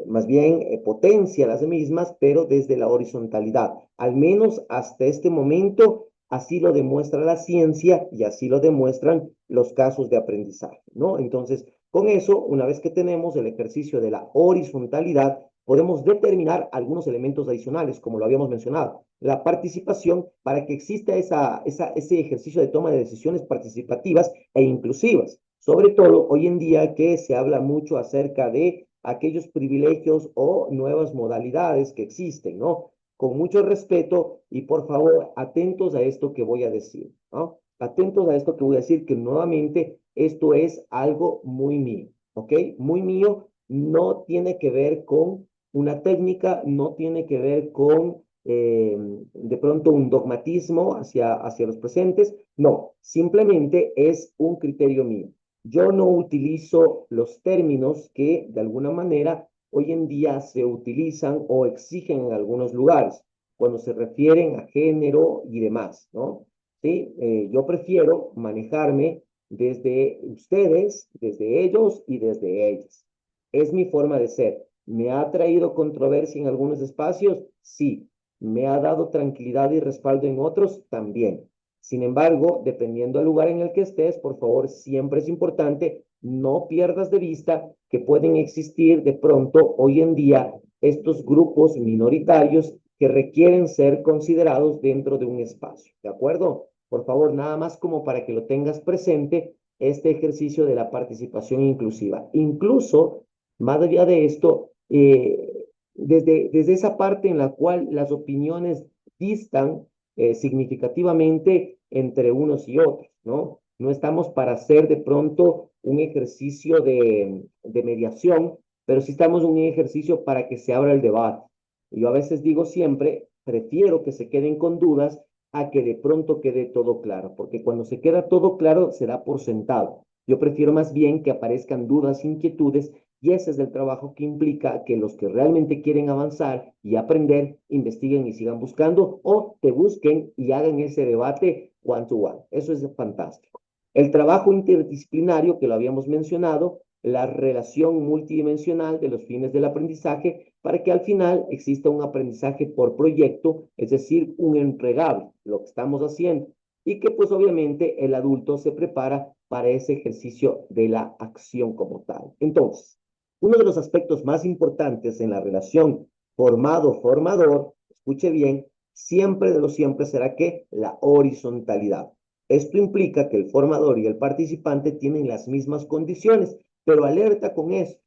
más bien potencia las mismas, pero desde la horizontalidad. Al menos hasta este momento, así lo demuestra la ciencia y así lo demuestran los casos de aprendizaje, ¿no? Entonces, con eso, una vez que tenemos el ejercicio de la horizontalidad, podemos determinar algunos elementos adicionales, como lo habíamos mencionado. La participación para que exista ese ejercicio de toma de decisiones participativas e inclusivas. Sobre todo hoy en día que se habla mucho acerca de aquellos privilegios o nuevas modalidades que existen, ¿no? Con mucho respeto y por favor, atentos a esto que voy a decir, ¿no? Atentos a esto que voy a decir, que nuevamente esto es algo muy mío, ¿ok? Muy mío, no tiene que ver con una técnica, no tiene que ver con de pronto un dogmatismo hacia los presentes, no, simplemente es un criterio mío. Yo no utilizo los términos que de alguna manera hoy en día se utilizan o exigen en algunos lugares. cuando se refieren a género y demás, ¿no? ¿Sí? Yo prefiero manejarme desde ustedes, desde ellos y desde ellas. Es mi forma de ser. ¿Me ha traído controversia en algunos espacios? Sí. ¿Me ha dado tranquilidad y respaldo en otros? También. Sin embargo, dependiendo del lugar en el que estés, por favor, siempre es importante no pierdas de vista que pueden existir de pronto hoy en día estos grupos minoritarios que requieren ser considerados dentro de un espacio. ¿De acuerdo? Por favor, nada más como para que lo tengas presente, este ejercicio de la participación inclusiva. Incluso, más allá de esto, desde esa parte en la cual las opiniones distan significativamente entre unos y otros, ¿no? No estamos para hacer de pronto un ejercicio de mediación, pero sí estamos en un ejercicio para que se abra el debate. Y yo a veces digo siempre, prefiero que se queden con dudas a que de pronto quede todo claro, porque cuando se queda todo claro se da por sentado. Yo prefiero más bien que aparezcan dudas, inquietudes, y ese es el trabajo que implica que los que realmente quieren avanzar y aprender, investiguen y sigan buscando o te busquen y hagan ese debate one to one. Eso es fantástico. El trabajo interdisciplinario, que lo habíamos mencionado, la relación multidimensional de los fines del aprendizaje para que al final exista un aprendizaje por proyecto, es decir, un entregable, lo que estamos haciendo, y que pues obviamente el adulto se prepara para ese ejercicio de la acción como tal. Entonces, uno de los aspectos más importantes en la relación formado-formador, escuche bien, siempre de lo siempre será que la horizontalidad. Esto implica que el formador y el participante tienen las mismas condiciones, pero alerta con esto.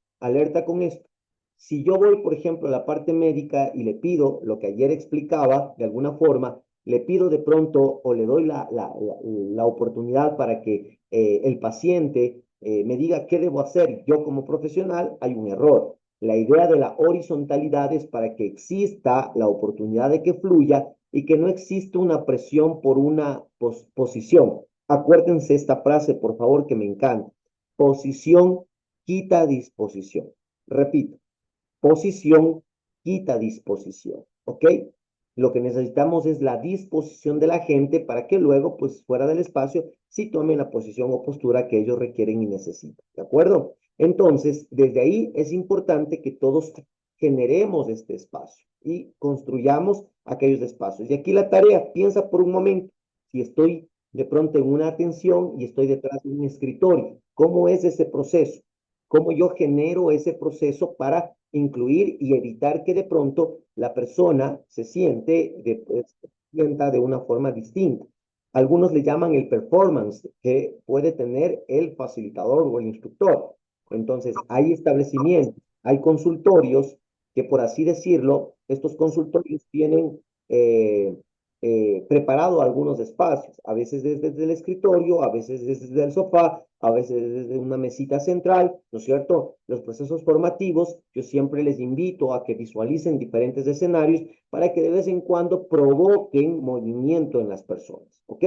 Si yo voy, por ejemplo, a la parte médica y le pido lo que ayer explicaba, de alguna forma, le pido de pronto o le doy la oportunidad para que el paciente me diga qué debo hacer yo como profesional, hay un error. La idea de la horizontalidad es para que exista la oportunidad de que fluya y que no exista una presión por una posición. Acuérdense esta frase, por favor, que me encanta. Posición quita disposición. Repito, posición quita disposición, ¿ok? Lo que necesitamos es la disposición de la gente para que luego, pues fuera del espacio, sí tomen la posición o postura que ellos requieren y necesitan, ¿de acuerdo? Entonces, desde ahí es importante que todos generemos este espacio y construyamos aquellos espacios. Y aquí la tarea, piensa por un momento, si estoy de pronto en una atención y estoy detrás de un escritorio, ¿cómo es ese proceso? ¿Cómo yo genero ese proceso para incluir y evitar que de pronto la persona se sienta de una forma distinta? Algunos le llaman el performance que puede tener el facilitador o el instructor. Entonces, hay establecimientos, hay consultorios que, por así decirlo, estos consultorios tienen preparado algunos espacios, a veces desde el escritorio, a veces desde el sofá, a veces desde una mesita central, ¿no es cierto? Los procesos formativos, yo siempre les invito a que visualicen diferentes escenarios para que de vez en cuando provoquen movimiento en las personas, ¿ok?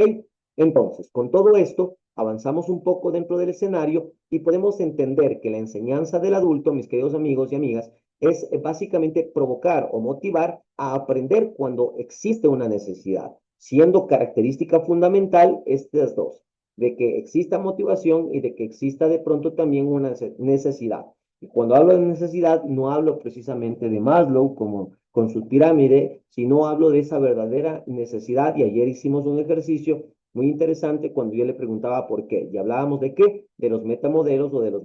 Entonces, con todo esto, avanzamos un poco dentro del escenario y podemos entender que la enseñanza del adulto, mis queridos amigos y amigas, es básicamente provocar o motivar a aprender cuando existe una necesidad, siendo característica fundamental estas dos, de que exista motivación y de que exista de pronto también una necesidad. Y cuando hablo de necesidad, no hablo precisamente de Maslow como con su pirámide, sino hablo de esa verdadera necesidad. Y ayer hicimos un ejercicio muy interesante cuando yo le preguntaba por qué. Y hablábamos de qué, de los metamodelos o de los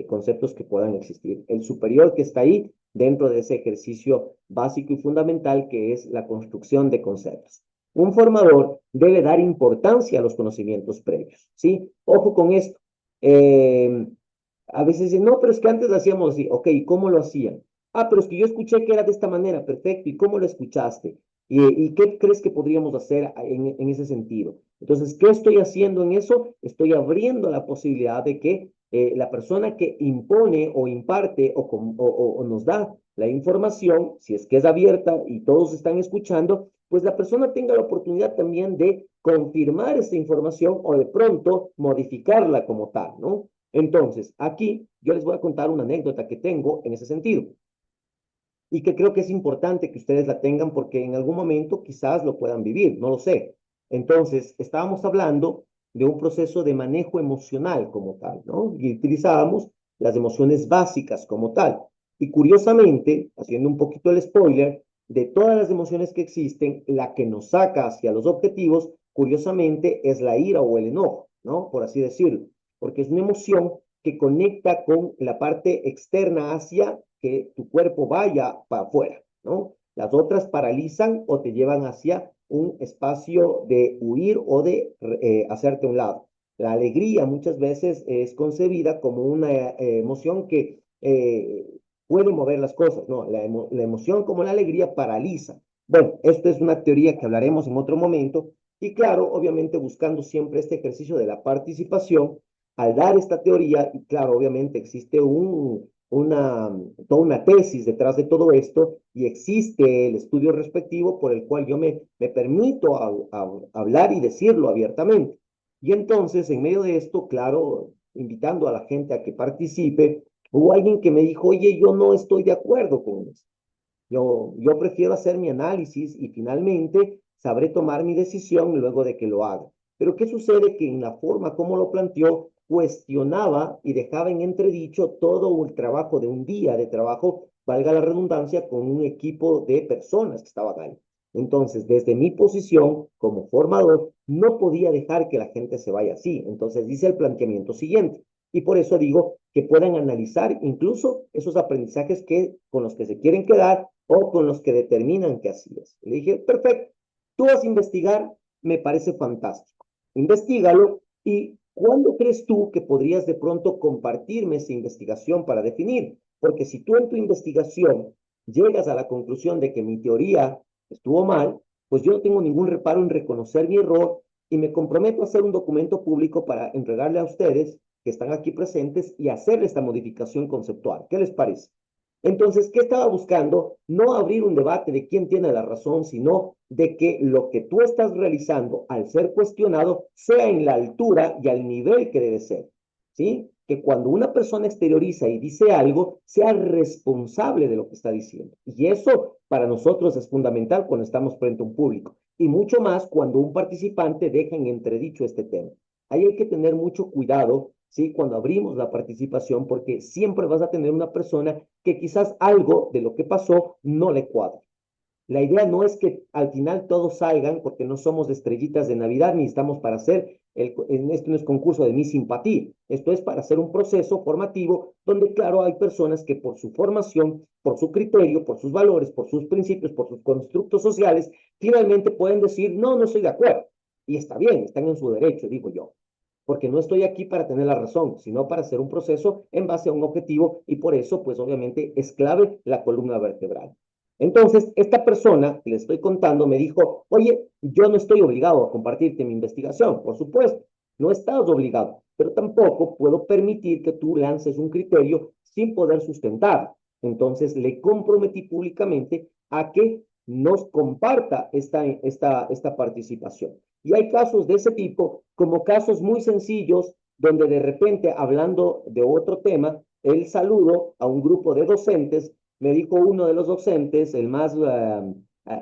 conceptos que puedan existir. El superior que está ahí dentro de ese ejercicio básico y fundamental que es la construcción de conceptos. Un formador debe dar importancia a los conocimientos previos, ¿sí? Ojo con esto. A veces dicen, no, pero es que antes lo hacíamos así. Ok, ¿cómo lo hacían? Ah, pero es que yo escuché que era de esta manera. Perfecto. ¿Y cómo lo escuchaste? ¿Y qué crees que podríamos hacer en ese sentido? Entonces, ¿qué estoy haciendo en eso? Estoy abriendo la posibilidad de que la persona que impone o imparte o nos da la información, si es que es abierta y todos están escuchando, pues la persona tenga la oportunidad también de confirmar esta información o de pronto modificarla como tal, ¿no? Entonces, aquí yo les voy a contar una anécdota que tengo en ese sentido. y que creo que es importante que ustedes la tengan porque en algún momento quizás lo puedan vivir, no lo sé. Entonces, estábamos hablando de un proceso de manejo emocional como tal, ¿no? Y utilizábamos las emociones básicas como tal. Y curiosamente, haciendo un poquito el spoiler, de todas las emociones que existen, la que nos saca hacia los objetivos, curiosamente, es la ira o el enojo, ¿no? Por así decirlo, porque es una emoción que conecta con la parte externa hacia que tu cuerpo vaya para afuera, ¿no? Las otras paralizan o te llevan hacia un espacio de huir o de hacerte a un lado. La alegría muchas veces es concebida como una emoción que puede mover las cosas, ¿no? La emoción como la alegría paraliza. Bueno, esto es una teoría que hablaremos en otro momento y claro, obviamente buscando siempre este ejercicio de la participación, al dar esta teoría, y claro, obviamente existe toda una tesis detrás de todo esto y existe el estudio respectivo por el cual yo me permito hablar y decirlo abiertamente. Y entonces, en medio de esto, claro, invitando a la gente a que participe, hubo alguien que me dijo, oye, yo no estoy de acuerdo con eso. Yo prefiero hacer mi análisis y finalmente sabré tomar mi decisión luego de que lo haga. Pero ¿qué sucede? Que en la forma como lo planteó, cuestionaba y dejaba en entredicho todo el trabajo de un día de trabajo, valga la redundancia, con un equipo de personas que estaban ahí. Entonces, desde mi posición como formador, no podía dejar que la gente se vaya así. Entonces, dice el planteamiento siguiente. Y por eso digo que puedan analizar incluso esos aprendizajes con los que se quieren quedar o con los que determinan que así es. Le dije, perfecto, tú vas a investigar, me parece fantástico. Investígalo y ¿cuándo crees tú que podrías de pronto compartirme esa investigación para definir? Porque si tú en tu investigación llegas a la conclusión de que mi teoría estuvo mal, pues yo no tengo ningún reparo en reconocer mi error y me comprometo a hacer un documento público para entregarle a ustedes que están aquí presentes y hacer esta modificación conceptual. ¿Qué les parece? Entonces, ¿qué estaba buscando? No abrir un debate de quién tiene la razón, sino de que lo que tú estás realizando al ser cuestionado sea en la altura y al nivel que debe ser. ¿Sí? Que cuando una persona exterioriza y dice algo, sea responsable de lo que está diciendo. Y eso para nosotros es fundamental cuando estamos frente a un público. Y mucho más cuando un participante deja en entredicho este tema. Ahí hay que tener mucho cuidado, ¿sí? Cuando abrimos la participación, porque siempre vas a tener una persona que quizás algo de lo que pasó no le cuadra. La idea no es que al final todos salgan, porque no somos de estrellitas de Navidad, ni estamos para hacer, esto no es concurso de mi simpatía, esto es para hacer un proceso formativo donde, claro, hay personas que por su formación, por su criterio, por sus valores, por sus principios, por sus constructos sociales, finalmente pueden decir, no, no estoy de acuerdo. Y está bien, están en su derecho, digo yo, porque no estoy aquí para tener la razón, sino para hacer un proceso en base a un objetivo y por eso, pues obviamente es clave la columna vertebral. Entonces, esta persona que le estoy contando me dijo, oye, yo no estoy obligado a compartirte mi investigación, por supuesto, no estás obligado, pero tampoco puedo permitir que tú lances un criterio sin poder sustentar. Entonces, le comprometí públicamente a que nos comparta esta participación. Y hay casos de ese tipo, como casos muy sencillos, donde de repente, hablando de otro tema, el saludo a un grupo de docentes, me dijo uno de los docentes, el más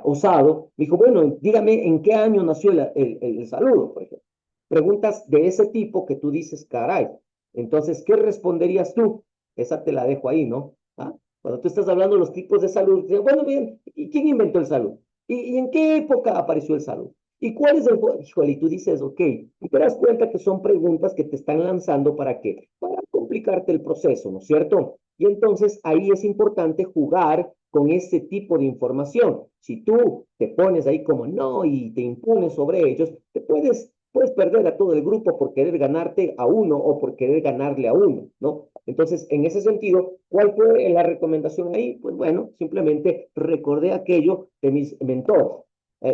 osado, me dijo, bueno, dígame en qué año nació el saludo, por ejemplo. Preguntas de ese tipo que tú dices, caray. Entonces, ¿qué responderías tú? Esa te la dejo ahí, ¿no? ¿Ah? Cuando tú estás hablando de los tipos de salud, bueno, bien, ¿y quién inventó el salud? ¿Y en qué época apareció el salud? ¿Y cuál es el...? Híjole, y tú dices, ok, y te das cuenta que son preguntas que te están lanzando ¿para qué? Para complicarte el proceso, ¿no es cierto? Y entonces ahí es importante jugar con ese tipo de información. Si tú te pones ahí como no y te impones sobre ellos, puedes perder a todo el grupo por querer ganarte a uno o por querer ganarle a uno, ¿no? Entonces, en ese sentido, ¿cuál fue la recomendación ahí? Pues bueno, simplemente recordé aquello de mis mentores.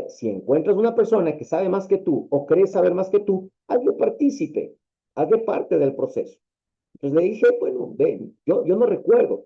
Si encuentras una persona que sabe más que tú o crees saber más que tú, hazlo partícipe, hazle parte del proceso. Entonces le dije, bueno, ven, yo no recuerdo.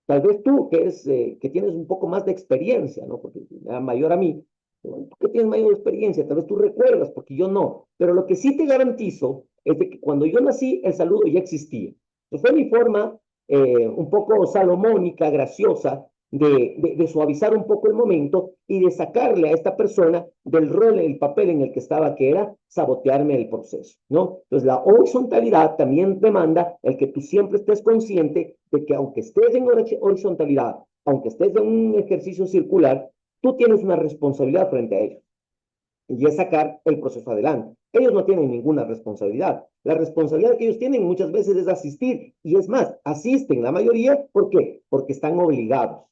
Tal vez tú, que tienes un poco más de experiencia, ¿no? Porque era mayor a mí, tú que tienes mayor experiencia, tal vez tú recuerdas, porque yo no. Pero lo que sí te garantizo es de que cuando yo nací, el saludo ya existía. Entonces fue mi forma un poco salomónica, graciosa, de suavizar un poco el momento y de sacarle a esta persona del rol, el papel en el que estaba, que era sabotearme el proceso, ¿no? Entonces, la horizontalidad también demanda el que tú siempre estés consciente de que aunque estés en horizontalidad, aunque estés en un ejercicio circular, tú tienes una responsabilidad frente a ellos y es sacar el proceso adelante. Ellos no tienen ninguna responsabilidad. La responsabilidad que ellos tienen muchas veces es asistir, y es más, asisten la mayoría, ¿por qué? Porque están obligados,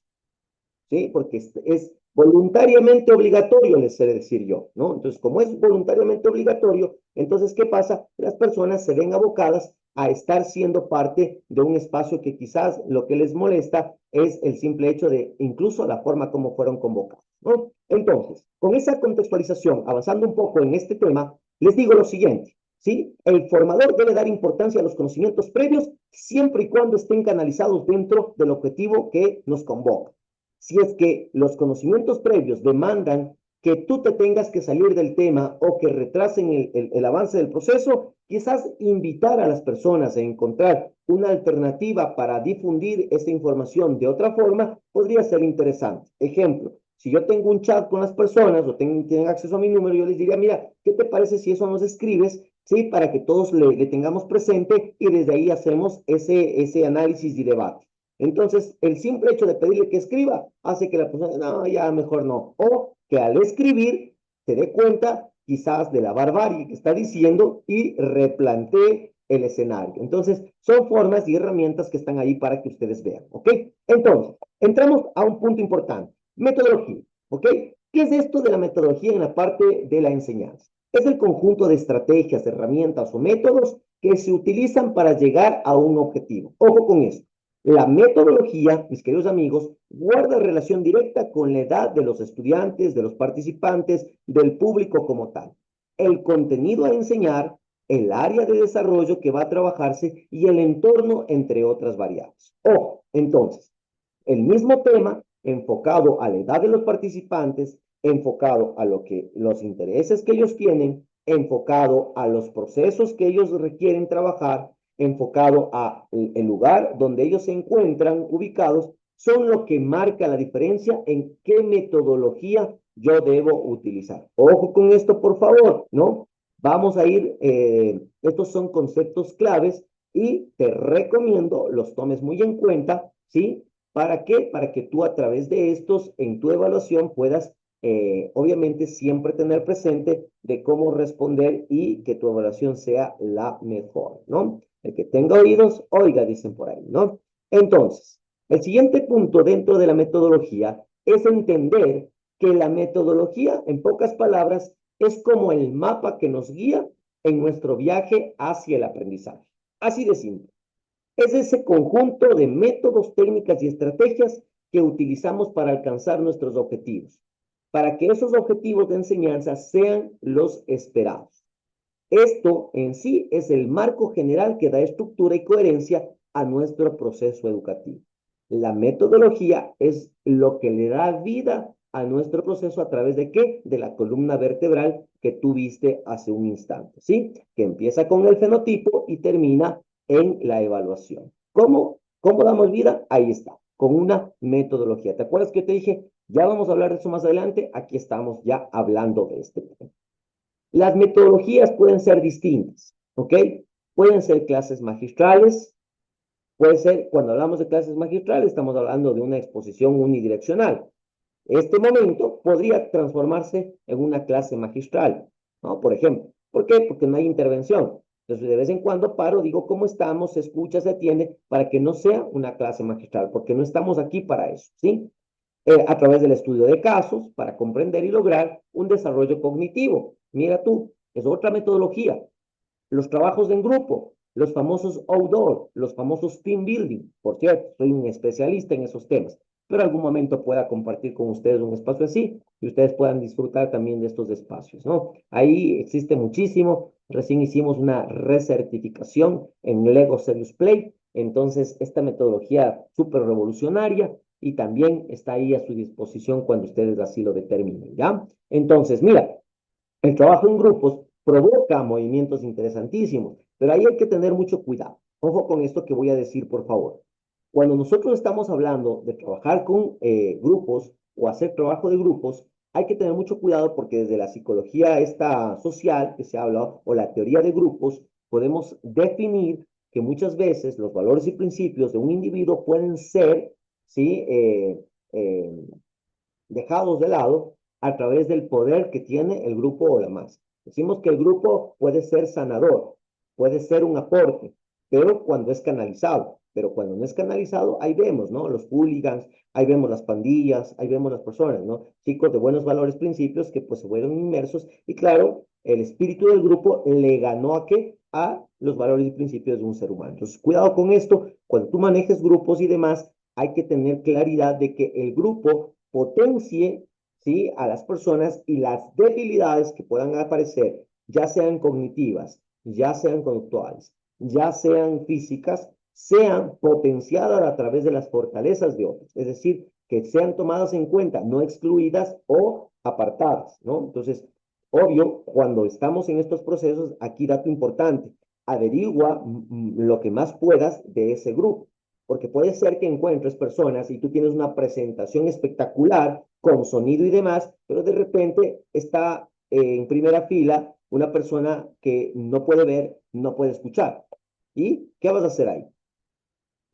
¿sí? Porque es voluntariamente obligatorio, les sé decir yo, ¿no? Entonces, como es voluntariamente obligatorio, entonces, ¿qué pasa? Las personas se ven abocadas a estar siendo parte de un espacio que quizás lo que les molesta es el simple hecho de incluso la forma como fueron convocados, ¿no? Entonces, con esa contextualización, avanzando un poco en este tema, les digo lo siguiente, ¿sí? El formador debe dar importancia a los conocimientos previos siempre y cuando estén canalizados dentro del objetivo que nos convoca. Si es que los conocimientos previos demandan que tú te tengas que salir del tema o que retrasen el avance del proceso, quizás invitar a las personas a encontrar una alternativa para difundir esta información de otra forma podría ser interesante. Ejemplo, si yo tengo un chat con las personas o tienen acceso a mi número, yo les diría, mira, ¿qué te parece si eso nos escribes? Sí, para que todos le tengamos presente y desde ahí hacemos ese análisis y debate. Entonces, el simple hecho de pedirle que escriba hace que la persona, no, ya mejor no. O que al escribir se dé cuenta quizás de la barbarie que está diciendo y replantee el escenario. Entonces, son formas y herramientas que están ahí para que ustedes vean, ¿ok? Entonces, entramos a un punto importante, metodología, ¿ok? ¿Qué es esto de la metodología en la parte de la enseñanza? Es el conjunto de estrategias, herramientas o métodos que se utilizan para llegar a un objetivo. Ojo con esto. La metodología, mis queridos amigos, guarda relación directa con la edad de los estudiantes, de los participantes, del público como tal. El contenido a enseñar, el área de desarrollo que va a trabajarse y el entorno, entre otras variables. Ojo, entonces, el mismo tema enfocado a la edad de los participantes, enfocado a los intereses que ellos tienen, enfocado a los procesos que ellos requieren trabajar, enfocado a el lugar donde ellos se encuentran ubicados, son lo que marca la diferencia en qué metodología yo debo utilizar. Ojo con esto, por favor, ¿no? Vamos a ir, estos son conceptos claves y te recomiendo los tomes muy en cuenta, ¿sí? ¿Para qué? Para que tú a través de estos, en tu evaluación, puedas, obviamente, siempre tener presente de cómo responder y que tu evaluación sea la mejor, ¿no? El que tenga oídos, oiga, dicen por ahí, ¿no? Entonces, el siguiente punto dentro de la metodología es entender que la metodología, en pocas palabras, es como el mapa que nos guía en nuestro viaje hacia el aprendizaje. Así de simple. Es ese conjunto de métodos, técnicas y estrategias que utilizamos para alcanzar nuestros objetivos, para que esos objetivos de enseñanza sean los esperados. Esto en sí es el marco general que da estructura y coherencia a nuestro proceso educativo. La metodología es lo que le da vida a nuestro proceso a través de ¿qué? De la columna vertebral que tú viste hace un instante, ¿sí? Que empieza con el fenotipo y termina en la evaluación. ¿Cómo damos vida? Ahí está, con una metodología. ¿Te acuerdas que te dije? Ya vamos a hablar de eso más adelante. Aquí estamos ya hablando de este tema. Las metodologías pueden ser distintas, ¿ok? Pueden ser clases magistrales, puede ser, cuando hablamos de clases magistrales, estamos hablando de una exposición unidireccional. Este momento podría transformarse en una clase magistral, ¿no? Por ejemplo. ¿Por qué? Porque no hay intervención. Entonces, de vez en cuando paro, digo cómo estamos, se escucha, se atiende, para que no sea una clase magistral, porque no estamos aquí para eso, ¿sí? A través del estudio de casos, para comprender y lograr un desarrollo cognitivo. Mira tú, es otra metodología. Los trabajos en grupo, los famosos outdoor, los famosos team building. Por cierto, soy un especialista en esos temas, pero algún momento pueda compartir con ustedes un espacio así y ustedes puedan disfrutar también de estos espacios, ¿no? Ahí existe muchísimo. Recién hicimos una recertificación en Lego Serious Play, entonces esta metodología súper revolucionaria y también está ahí a su disposición cuando ustedes así lo determinen, ¿ya? Entonces, mira, el trabajo en grupos provoca movimientos interesantísimos, pero ahí hay que tener mucho cuidado. Ojo con esto que voy a decir, por favor. Cuando nosotros estamos hablando de trabajar con grupos o hacer trabajo de grupos, hay que tener mucho cuidado porque desde la psicología esta social que se habla o la teoría de grupos, podemos definir que muchas veces los valores y principios de un individuo pueden ser, ¿sí? Dejados de lado a través del poder que tiene el grupo o la masa. Decimos que el grupo puede ser sanador, puede ser un aporte, pero cuando es canalizado. Pero cuando no es canalizado, ahí vemos, ¿no? Los hooligans, ahí vemos las pandillas, ahí vemos las personas, ¿no? Chicos de buenos valores, principios que pues se fueron inmersos y claro, el espíritu del grupo le ganó a qué? A los valores y principios de un ser humano. Entonces, cuidado con esto. Cuando tú manejes grupos y demás, hay que tener claridad de que el grupo potencie, ¿sí? A las personas y las debilidades que puedan aparecer, ya sean cognitivas, ya sean conductuales, ya sean físicas, sean potenciadas a través de las fortalezas de otros. Es decir, que sean tomadas en cuenta, no excluidas o apartadas, ¿no? Entonces, obvio, cuando estamos en estos procesos, aquí dato importante, averigua lo que más puedas de ese grupo porque puede ser que encuentres personas y tú tienes una presentación espectacular con sonido y demás, pero de repente está en primera fila una persona que no puede ver, no puede escuchar. ¿Y qué vas a hacer ahí?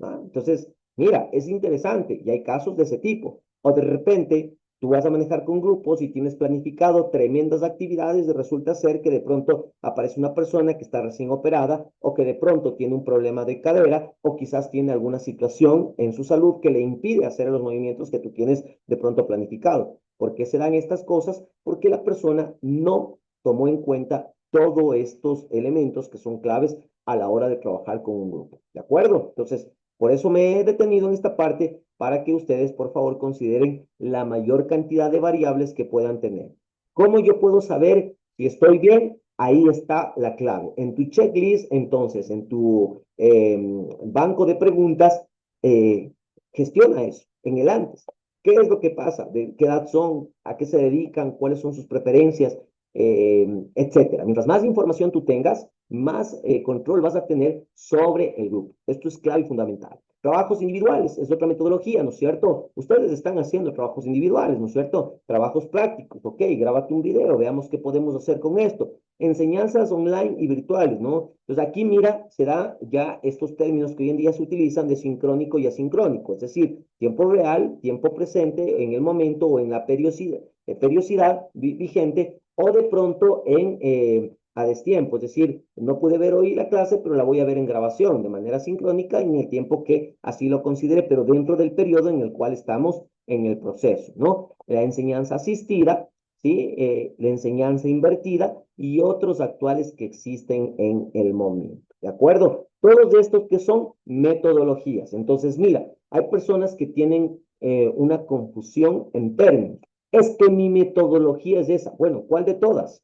¿Ah? Entonces, mira, es interesante y hay casos de ese tipo. O de repente tú vas a manejar con grupos y tienes planificado tremendas actividades y resulta ser que de pronto aparece una persona que está recién operada o que de pronto tiene un problema de cadera o quizás tiene alguna situación en su salud que le impide hacer los movimientos que tú tienes de pronto planificado. ¿Por qué se dan estas cosas? Porque la persona no tomó en cuenta todos estos elementos que son claves a la hora de trabajar con un grupo. ¿De acuerdo? Entonces, por eso me he detenido en esta parte para que ustedes, por favor, consideren la mayor cantidad de variables que puedan tener. ¿Cómo yo puedo saber si estoy bien? Ahí está la clave. En tu checklist, entonces, en tu banco de preguntas, eh, gestiona eso en el antes. ¿Qué es lo que pasa? ¿De qué edad son? ¿A qué se dedican? ¿Cuáles son sus preferencias? Etcétera. Mientras más información tú tengas, más control vas a tener sobre el grupo. Esto es clave y fundamental. Trabajos individuales es otra metodología, ¿no es cierto? Ustedes están haciendo trabajos individuales, ¿no es cierto? Trabajos prácticos, ok, grábate un video, veamos qué podemos hacer con esto. Enseñanzas online y virtuales, ¿no? Entonces aquí mira, se da ya estos términos que hoy en día se utilizan de sincrónico y asincrónico, es decir, tiempo real, tiempo presente en el momento o en la periodicidad vigente o de pronto en a destiempo, es decir, no pude ver hoy la clase, pero la voy a ver en grabación de manera sincrónica en el tiempo que así lo considere, pero dentro del periodo en el cual estamos en el proceso, ¿no? La enseñanza asistida, ¿sí? La enseñanza invertida y otros actuales que existen en el momento, ¿de acuerdo? Todos estos que son metodologías. Entonces, mira, hay personas que tienen una confusión en términos. Es que mi metodología es esa. Bueno, ¿cuál de todas?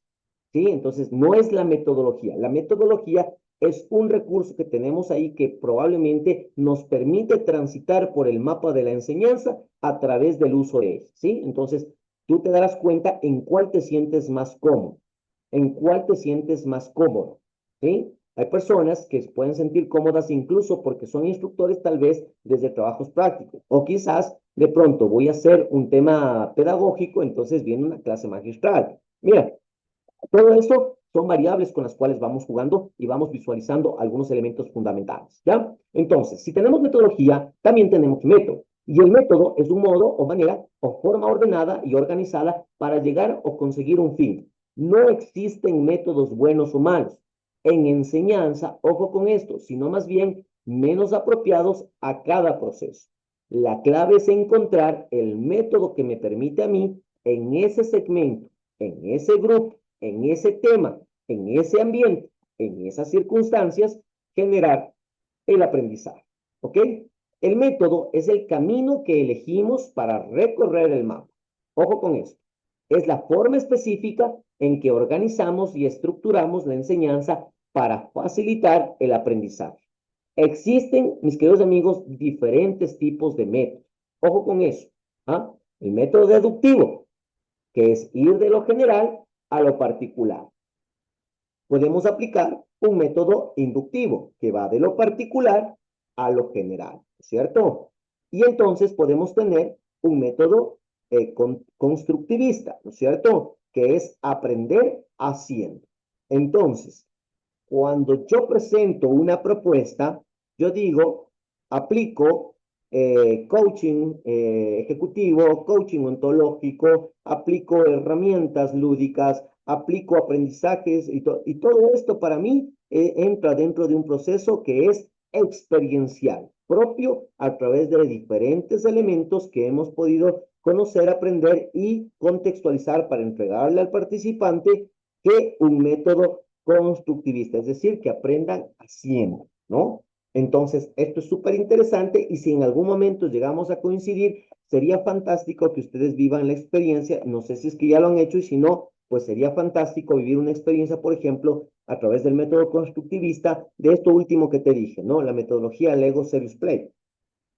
¿Sí? Entonces, no es la metodología. La metodología es un recurso que tenemos ahí que probablemente nos permite transitar por el mapa de la enseñanza a través del uso de él, ¿sí? Entonces, tú te darás cuenta en cuál te sientes más cómodo, en cuál te sientes más cómodo, ¿sí? Hay personas que se pueden sentir cómodas incluso porque son instructores tal vez desde trabajos prácticos o quizás de pronto voy a hacer un tema pedagógico, entonces viene una clase magistral. Mira, todo eso son variables con las cuales vamos jugando y vamos visualizando algunos elementos fundamentales, ¿ya? Entonces, si tenemos metodología, también tenemos método. Y el método es un modo o manera o forma ordenada y organizada para llegar o conseguir un fin. No existen métodos buenos o malos. En enseñanza, ojo con esto, sino más bien menos apropiados a cada proceso. La clave es encontrar el método que me permite a mí en ese segmento, en ese grupo, en ese tema, en ese ambiente, en esas circunstancias, generar el aprendizaje. ¿Ok? El método es el camino que elegimos para recorrer el mapa. Ojo con esto. Es la forma específica en que organizamos y estructuramos la enseñanza para facilitar el aprendizaje. Existen, mis queridos amigos, diferentes tipos de métodos. Ojo con eso. ¿Ah? El método deductivo, que es ir de lo general a lo particular. Podemos aplicar un método inductivo que va de lo particular a lo general, ¿cierto? Y entonces podemos tener un método constructivista, ¿no es cierto? Que es aprender haciendo. Entonces, cuando yo presento una propuesta, yo digo, aplico coaching ejecutivo, coaching ontológico, aplico herramientas lúdicas, aplico aprendizajes y todo esto para mí entra dentro de un proceso que es experiencial, propio a través de diferentes elementos que hemos podido conocer, aprender y contextualizar para entregarle al participante que un método constructivista, es decir, que aprendan haciendo, ¿no? Entonces, esto es súper interesante y si en algún momento llegamos a coincidir, sería fantástico que ustedes vivan la experiencia, no sé si es que ya lo han hecho y si no, pues sería fantástico vivir una experiencia, por ejemplo, a través del método constructivista de esto último que te dije, ¿no? La metodología Lego Serious Play.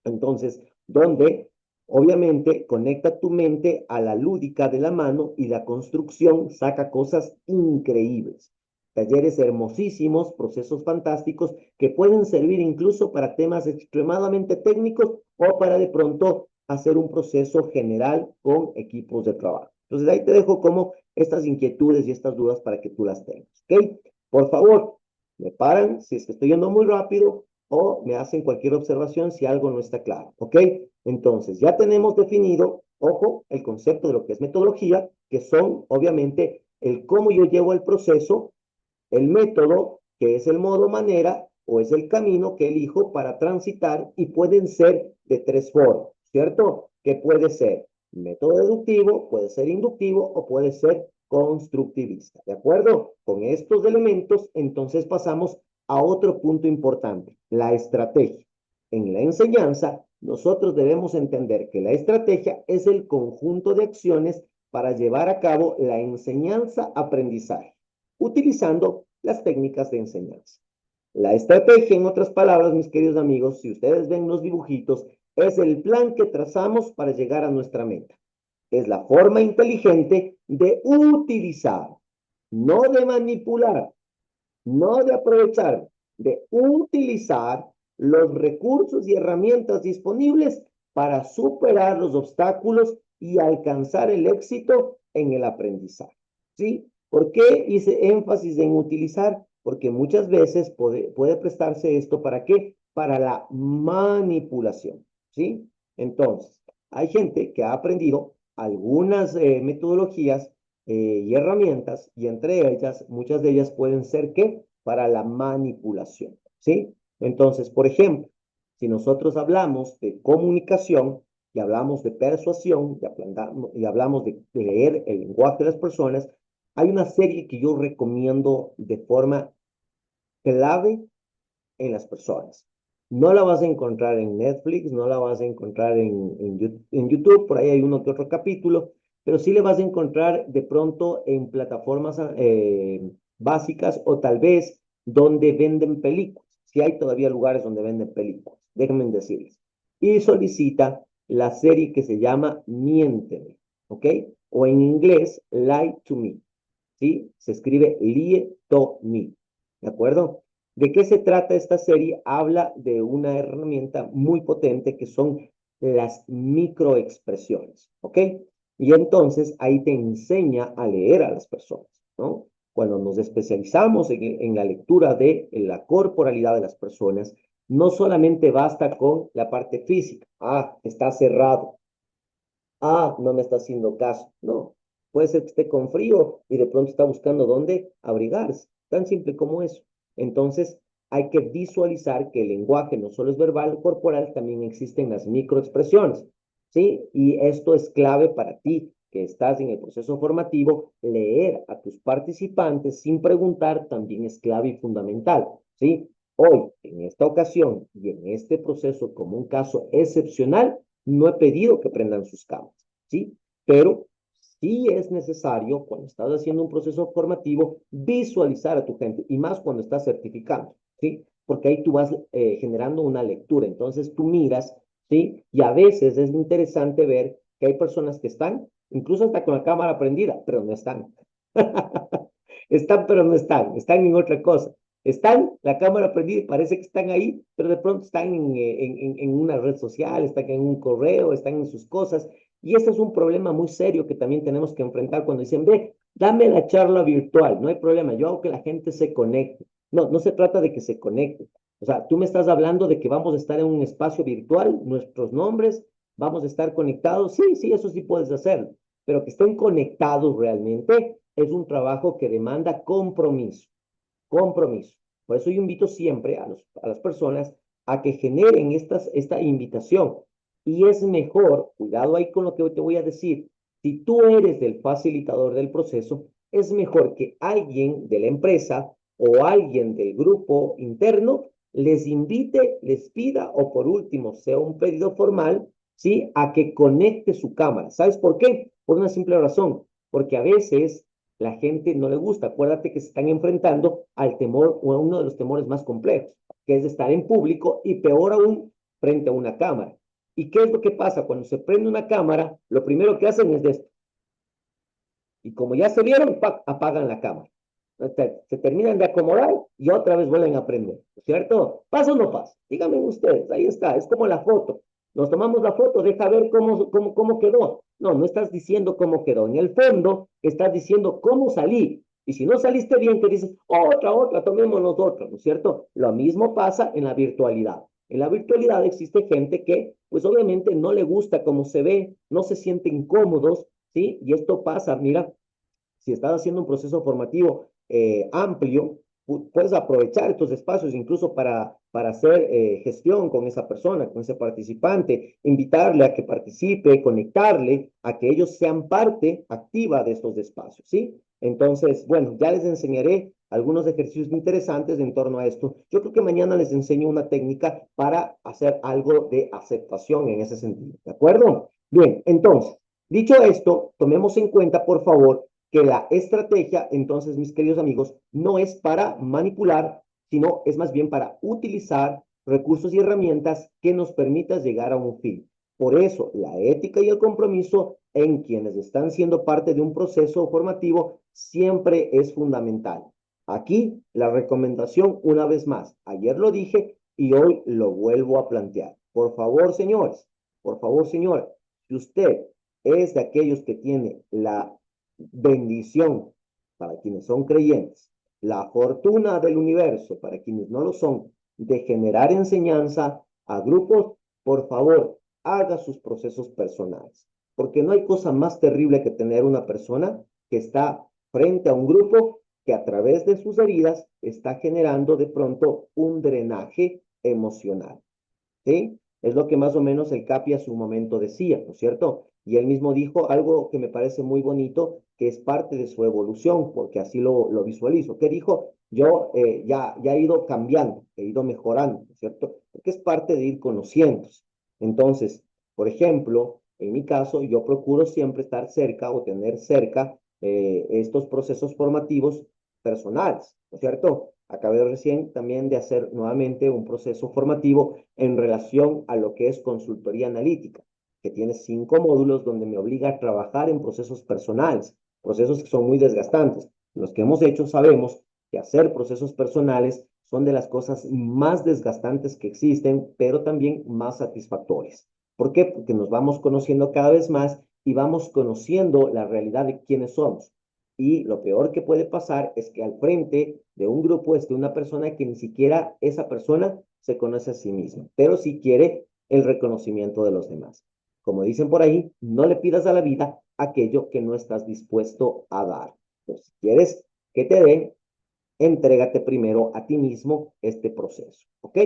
Entonces, donde obviamente conecta tu mente a la lúdica de la mano y la construcción saca cosas increíbles. Talleres hermosísimos, procesos fantásticos que pueden servir incluso para temas extremadamente técnicos o para de pronto hacer un proceso general con equipos de trabajo. Entonces ahí te dejo como estas inquietudes y estas dudas para que tú las tengas. ¿Ok? Por favor, me paran si es que estoy yendo muy rápido o me hacen cualquier observación si algo no está claro, ¿ok? Entonces, ya tenemos definido, ojo, el concepto de lo que es metodología, que son, obviamente, el cómo yo llevo el proceso, el método, que es el modo, manera, o es el camino que elijo para transitar, y pueden ser de tres formas, ¿cierto? Que puede ser método deductivo, puede ser inductivo, o puede ser constructivista, ¿de acuerdo? Con estos elementos, entonces pasamos a otro punto importante, la estrategia. En la enseñanza, nosotros debemos entender que la estrategia es el conjunto de acciones para llevar a cabo la enseñanza-aprendizaje, utilizando las técnicas de enseñanza. La estrategia, en otras palabras, mis queridos amigos, si ustedes ven los dibujitos, es el plan que trazamos para llegar a nuestra meta. Es la forma inteligente de utilizar, no de manipular, no de aprovechar, de utilizar los recursos y herramientas disponibles para superar los obstáculos y alcanzar el éxito en el aprendizaje. ¿Sí? ¿Por qué hice énfasis en utilizar? Porque muchas veces puede prestarse esto ¿para qué? Para la manipulación. ¿Sí? Entonces, hay gente que ha aprendido algunas metodologías y herramientas, y entre ellas, muchas de ellas pueden ser ¿qué? Para la manipulación, ¿sí? Entonces, por ejemplo, si nosotros hablamos de comunicación y hablamos de persuasión y hablamos de leer el lenguaje de las personas, hay una serie que yo recomiendo de forma clave en las personas. No la vas a encontrar en Netflix, no la vas a encontrar en YouTube, por ahí hay uno que otro capítulo, pero sí le vas a encontrar de pronto en plataformas básicas o tal vez donde venden películas. Si hay todavía lugares donde venden películas, déjenme decirles. Y solicita la serie que se llama Miénteme, ¿ok? O en inglés, Lie to Me, ¿sí? Se escribe Lie to Me, ¿de acuerdo? ¿De qué se trata esta serie? Habla de una herramienta muy potente que son las microexpresiones, ¿ok? Y entonces ahí te enseña a leer a las personas, ¿no? Cuando nos especializamos en la lectura de la corporalidad de las personas, no solamente basta con la parte física, está cerrado, no me está haciendo caso, no, puede ser que esté con frío y de pronto está buscando dónde abrigarse, tan simple como eso. Entonces, hay que visualizar que el lenguaje no solo es verbal, corporal, también existen las microexpresiones, ¿sí? Y esto es clave para ti, que estás en el proceso formativo, leer a tus participantes sin preguntar también es clave y fundamental, ¿sí? Hoy, en esta ocasión y en este proceso como un caso excepcional, no he pedido que prendan sus cámaras, ¿sí? Pero sí es necesario, cuando estás haciendo un proceso formativo, visualizar a tu gente, y más cuando estás certificando, ¿sí? Porque ahí tú vas generando una lectura, entonces tú miras, ¿sí? Y a veces es interesante ver que hay personas que están, incluso hasta con la cámara prendida, pero no están. Están, pero no están en otra cosa. Están, la cámara prendida y parece que están ahí, pero de pronto están en una red social, están en un correo, están en sus cosas. Y ese es un problema muy serio que también tenemos que enfrentar cuando dicen, ve, dame la charla virtual, no hay problema, yo hago que la gente se conecte. No, no se trata de que se conecte. O sea, tú me estás hablando de que vamos a estar en un espacio virtual, nuestros nombres, vamos a estar conectados. Sí, sí, eso sí puedes hacerlo, pero que estén conectados realmente es un trabajo que demanda compromiso, compromiso. Por eso yo invito siempre a las personas a que generen esta invitación. Y es mejor, cuidado ahí con lo que te voy a decir, si tú eres el facilitador del proceso, es mejor que alguien de la empresa o alguien del grupo interno les invite, les pida o por último sea un pedido formal, ¿sí? A que conecte su cámara. ¿Sabes por qué? Por una simple razón, porque a veces la gente no le gusta. Acuérdate que se están enfrentando al temor o a uno de los temores más complejos, que es estar en público y peor aún frente a una cámara. ¿Y qué es lo que pasa? Cuando se prende una cámara, lo primero que hacen es esto. Y como ya se vieron, apagan la cámara. Se terminan de acomodar y otra vez vuelven a prender, ¿cierto? ¿Pasa o no pasa? Díganme ustedes, ahí está, es como la foto. Nos tomamos la foto, deja ver cómo quedó. No, no estás diciendo cómo quedó. En el fondo, estás diciendo cómo salí. Y si no saliste bien, te dices, otra, tomémonos otra, ¿no es cierto? Lo mismo pasa en la virtualidad. En la virtualidad existe gente que, pues obviamente no le gusta cómo se ve, no se sienten cómodos, ¿sí? Y esto pasa, mira, si estás haciendo un proceso formativo amplio, puedes aprovechar estos espacios incluso para hacer gestión con esa persona, con ese participante, invitarle a que participe, conectarle, a que ellos sean parte activa de estos espacios, ¿sí? Entonces, bueno, ya les enseñaré algunos ejercicios interesantes en torno a esto. Yo creo que mañana les enseño una técnica para hacer algo de aceptación en ese sentido, ¿de acuerdo? Bien, entonces, dicho esto, tomemos en cuenta, por favor, que la estrategia, entonces, mis queridos amigos, no es para manipular, sino es más bien para utilizar recursos y herramientas que nos permitan llegar a un fin. Por eso, la ética y el compromiso en quienes están siendo parte de un proceso formativo siempre es fundamental. Aquí, la recomendación, una vez más, ayer lo dije y hoy lo vuelvo a plantear. Por favor, señores, si usted es de aquellos que tiene la bendición para quienes son creyentes, la fortuna del universo para quienes no lo son, de generar enseñanza a grupos, por favor, haga sus procesos personales. Porque no hay cosa más terrible que tener una persona que está frente a un grupo que a través de sus heridas está generando de pronto un drenaje emocional. ¿Sí? Es lo que más o menos el Capi a su momento decía, ¿no es cierto? Y él mismo dijo algo que me parece muy bonito, que es parte de su evolución, porque así lo visualizo. ¿Qué dijo? Yo ya he ido cambiando, he ido mejorando, ¿no es cierto? Porque es parte de ir conociéndose. Entonces, por ejemplo, en mi caso, yo procuro siempre estar cerca o tener cerca estos procesos formativos personales, ¿no es cierto? Acabé recién también de hacer nuevamente un proceso formativo en relación a lo que es consultoría analítica, que tiene 5 módulos donde me obliga a trabajar en procesos personales, procesos que son muy desgastantes. Los que hemos hecho sabemos que hacer procesos personales son de las cosas más desgastantes que existen, pero también más satisfactorias. ¿Por qué? Porque nos vamos conociendo cada vez más y vamos conociendo la realidad de quiénes somos. Y lo peor que puede pasar es que al frente de un grupo esté una persona que ni siquiera esa persona se conoce a sí misma, pero sí quiere el reconocimiento de los demás. Como dicen por ahí, no le pidas a la vida aquello que no estás dispuesto a dar. Pero si quieres que te den, entrégate primero a ti mismo este proceso, ¿ok?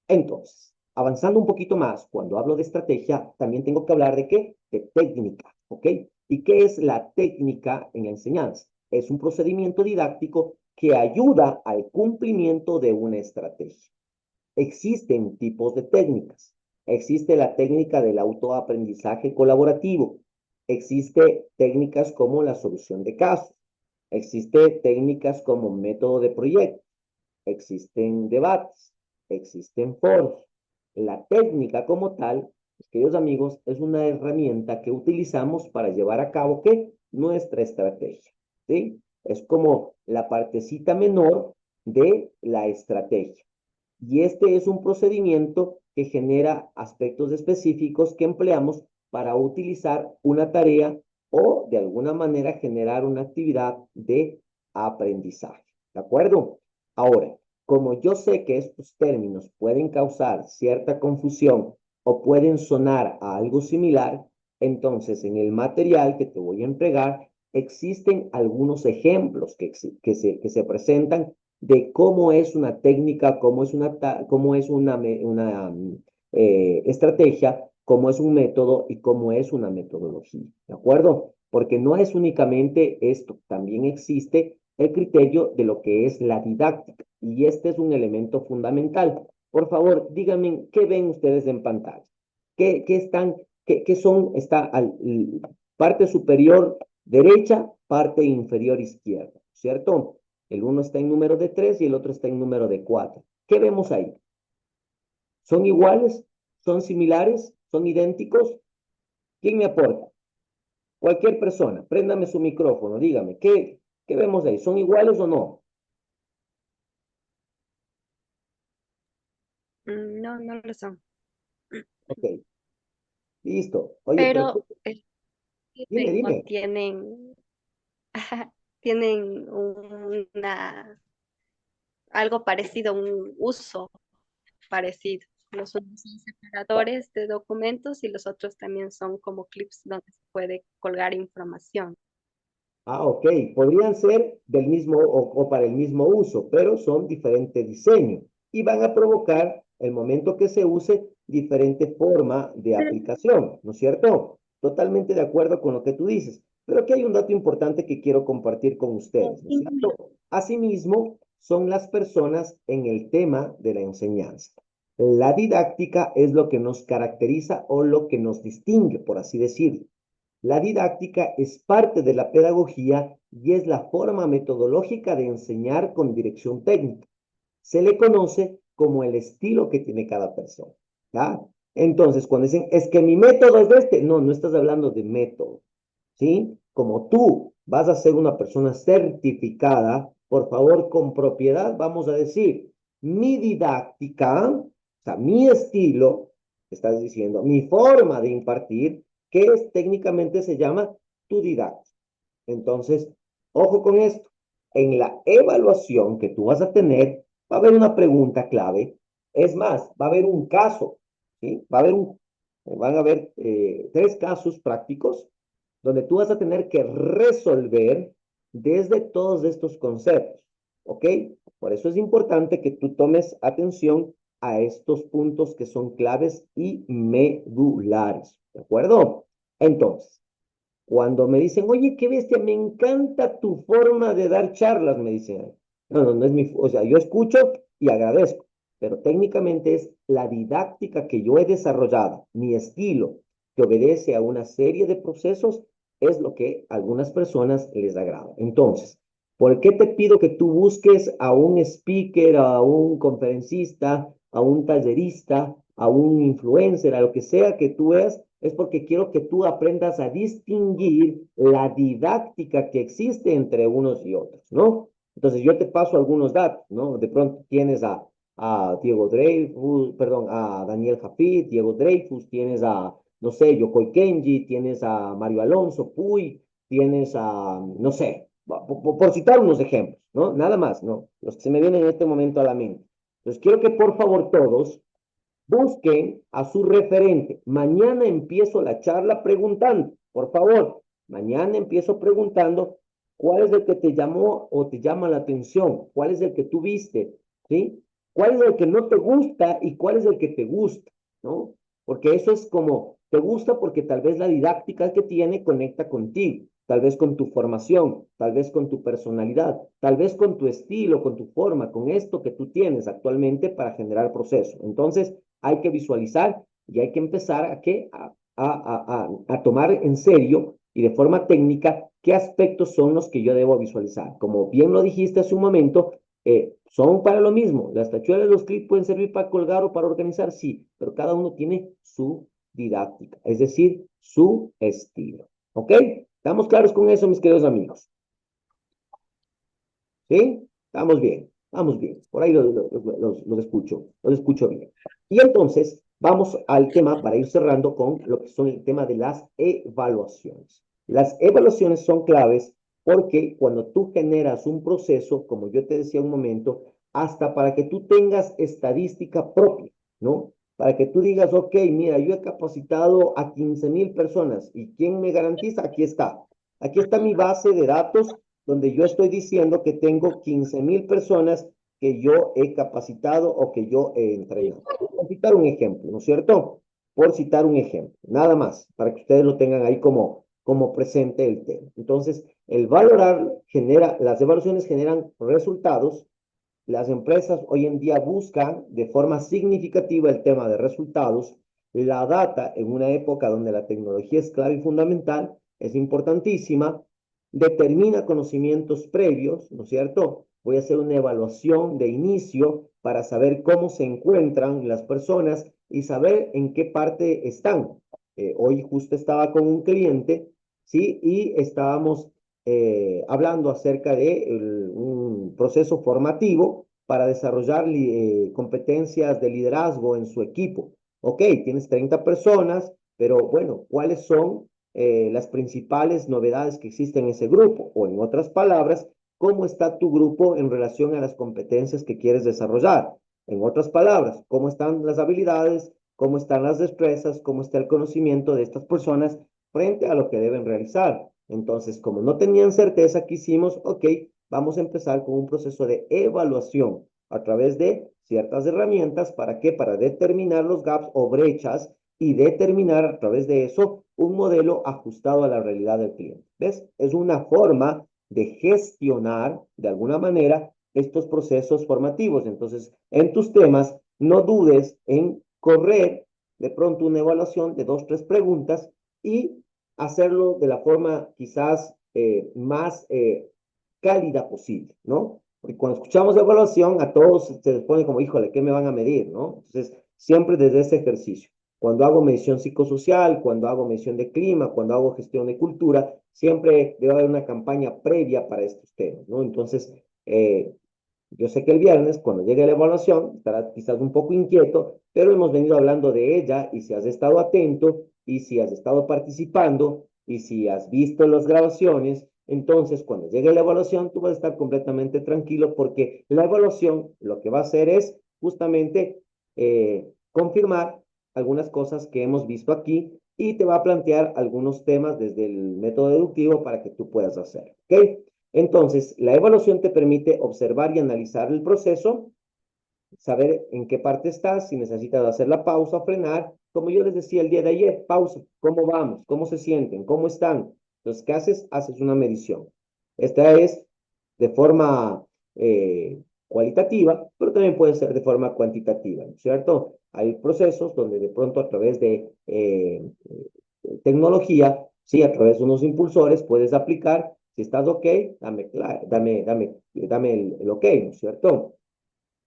Entonces, avanzando un poquito más, cuando hablo de estrategia, también tengo que hablar de qué? De técnica, ¿ok? ¿Y qué es la técnica en la enseñanza? Es un procedimiento didáctico que ayuda al cumplimiento de una estrategia. Existen tipos de técnicas. Existe la técnica del autoaprendizaje colaborativo. Existe técnicas como la solución de casos. Existe técnicas como método de proyecto. Existen debates. Existen foros. La técnica como tal, queridos amigos, es una herramienta que utilizamos para llevar a cabo ¿qué? Nuestra estrategia. ¿Sí? Es como la partecita menor de la estrategia. Y este es un procedimiento que genera aspectos específicos que empleamos para utilizar una tarea o de alguna manera generar una actividad de aprendizaje. ¿De acuerdo? Ahora, como yo sé que estos términos pueden causar cierta confusión o pueden sonar a algo similar, entonces en el material que te voy a entregar existen algunos ejemplos que se presentan de cómo es una técnica, cómo es una estrategia, cómo es un método y cómo es una metodología, ¿de acuerdo? Porque no es únicamente esto, también existe el criterio de lo que es la didáctica y este es un elemento fundamental. Por favor, díganme, ¿qué ven ustedes en pantalla? ¿Qué son? Está parte superior derecha, parte inferior izquierda, ¿cierto? El uno está en número de 3 y el otro está en número de 4. ¿Qué vemos ahí? ¿Son iguales? ¿Son similares? ¿Son idénticos? ¿Quién me aporta? Cualquier persona, préndame su micrófono, dígame, ¿qué vemos ahí? ¿Son iguales o no? No, no lo son. Ok, listo. Oye, pero Pero dime. tienen, tienen algo parecido, un uso parecido. Los unos son separadores de documentos y los otros también son como clips donde se puede colgar información. Ah, ok. Podrían ser del mismo o para el mismo uso, pero son diferente diseño y van a provocar, el momento que se use, diferente forma de aplicación, ¿no es cierto? Totalmente de acuerdo con lo que tú dices. Pero aquí hay un dato importante que quiero compartir con ustedes, ¿no es cierto? Asimismo, son las personas en el tema de la enseñanza. La didáctica es lo que nos caracteriza o lo que nos distingue, por así decirlo. La didáctica es parte de la pedagogía y es la forma metodológica de enseñar con dirección técnica. Se le conoce como el estilo que tiene cada persona. ¿Ya? Entonces, cuando dicen, es que mi método es este, no, no estás hablando de método. ¿Sí? Como tú vas a ser una persona certificada, por favor, con propiedad, vamos a decir, mi didáctica, o sea, mi estilo, estás diciendo, mi forma de impartir, que es, técnicamente se llama tu didáctica. Entonces, ojo con esto. En la evaluación que tú vas a tener, va a haber una pregunta clave. Es más, va a haber un caso, ¿sí? Van a haber 3 casos prácticos donde tú vas a tener que resolver desde todos estos conceptos, ¿ok? Por eso es importante que tú tomes atención a estos puntos que son claves y medulares, ¿de acuerdo? Entonces, cuando me dicen, oye, qué bestia, me encanta tu forma de dar charlas, me dicen. No, no, no es o sea, yo escucho y agradezco, pero técnicamente es la didáctica que yo he desarrollado, mi estilo, que obedece a una serie de procesos, es lo que a algunas personas les agrada. Entonces, ¿por qué te pido que tú busques a un speaker, a un conferencista, a un tallerista, a un influencer, a lo que sea que tú veas? Es porque quiero que tú aprendas a distinguir la didáctica que existe entre unos y otros, ¿no? Entonces yo te paso algunos datos, ¿no? De pronto tienes a Diego Dreyfus, perdón, a Daniel Jafid, Diego Dreyfus, tienes a, no sé, Yokoi Kenji, tienes a Mario Alonso Puy, tienes a, no sé, por citar unos ejemplos, ¿no? Nada más, ¿no? Los que se me vienen en este momento a la mente. Entonces quiero que por favor todos busquen a su referente. Mañana empiezo la charla preguntando, por favor, mañana empiezo preguntando cuál es el que te llamó o te llama la atención, cuál es el que tú viste, ¿sí? ¿Cuál es el que no te gusta y cuál es el que te gusta, ¿no? Porque eso es como, te gusta porque tal vez la didáctica que tiene conecta contigo, tal vez con tu formación, tal vez con tu personalidad, tal vez con tu estilo, con tu forma, con esto que tú tienes actualmente para generar proceso. Entonces, hay que visualizar y hay que empezar a tomar en serio y de forma técnica qué aspectos son los que yo debo visualizar. Como bien lo dijiste hace un momento, son para lo mismo. Las tachuelas, los clips pueden servir para colgar o para organizar, sí, pero cada uno tiene su didáctica, es decir, su estilo. ¿Ok? ¿Estamos claros con eso, mis queridos amigos? ¿Sí? Estamos bien. Vamos bien, por ahí los escucho bien. Y entonces vamos al tema para ir cerrando con lo que son el tema de las evaluaciones. Las evaluaciones son claves porque cuando tú generas un proceso, como yo te decía un momento, hasta para que tú tengas estadística propia, ¿no? Para que tú digas, ok, mira, yo he capacitado a 15,000 personas y ¿quién me garantiza? Aquí está. Aquí está mi base de datos donde yo estoy diciendo que tengo 15,000 personas que yo he capacitado o que yo he entrenado. Por citar un ejemplo, ¿no es cierto? Por citar un ejemplo, nada más, para que ustedes lo tengan ahí como presente el tema. Entonces, el valorar genera, las evaluaciones generan resultados. Las empresas hoy en día buscan de forma significativa el tema de resultados. La data en una época donde la tecnología es clave y fundamental, es importantísima, determina conocimientos previos, ¿no es cierto? Voy a hacer una evaluación de inicio para saber cómo se encuentran las personas y saber en qué parte están. Hoy justo estaba con un cliente, ¿sí? Y estábamos hablando acerca de un proceso formativo para desarrollar competencias de liderazgo en su equipo. Ok, tienes 30 personas, pero bueno, ¿cuáles son las principales novedades que existen en ese grupo? O en otras palabras, ¿cómo está tu grupo en relación a las competencias que quieres desarrollar? En otras palabras, ¿cómo están las habilidades? ¿Cómo están las destrezas? ¿Cómo está el conocimiento de estas personas frente a lo que deben realizar? Entonces, como no tenían certeza, ¿qué hicimos? Ok, vamos a empezar con un proceso de evaluación a través de ciertas herramientas. ¿Para qué? Para determinar los gaps o brechas y determinar a través de eso un modelo ajustado a la realidad del cliente. ¿Ves? Es una forma de gestionar de alguna manera estos procesos formativos. Entonces, en tus temas, no dudes en correr de pronto una evaluación de 2, 3 preguntas y hacerlo de la forma quizás más cálida posible, ¿no? Porque cuando escuchamos evaluación, a todos se les pone como, híjole, ¿qué me van a medir, no? Entonces, siempre desde ese ejercicio. Cuando hago medición psicosocial, cuando hago medición de clima, cuando hago gestión de cultura, siempre debe haber una campaña previa para estos temas, ¿no? Entonces, yo sé que el viernes, cuando llegue la evaluación, estarás quizás un poco inquieto, pero hemos venido hablando de ella y si has estado atento y si has estado participando y si has visto las grabaciones, entonces cuando llegue la evaluación tú vas a estar completamente tranquilo porque la evaluación lo que va a hacer es justamente confirmar algunas cosas que hemos visto aquí y te va a plantear algunos temas desde el método deductivo para que tú puedas hacer. ¿Ok? Entonces, la evaluación te permite observar y analizar el proceso, saber en qué parte estás, si necesitas hacer la pausa, frenar. Como yo les decía el día de ayer, pausa, ¿cómo vamos? ¿Cómo se sienten? ¿Cómo están? Entonces, ¿qué haces? Haces una medición. Esta es de forma cualitativa, pero también puede ser de forma cuantitativa, ¿no es cierto? Hay procesos donde de pronto a través de tecnología, sí, a través de unos impulsores puedes aplicar. Si estás ok, dame el ok, ¿no es cierto?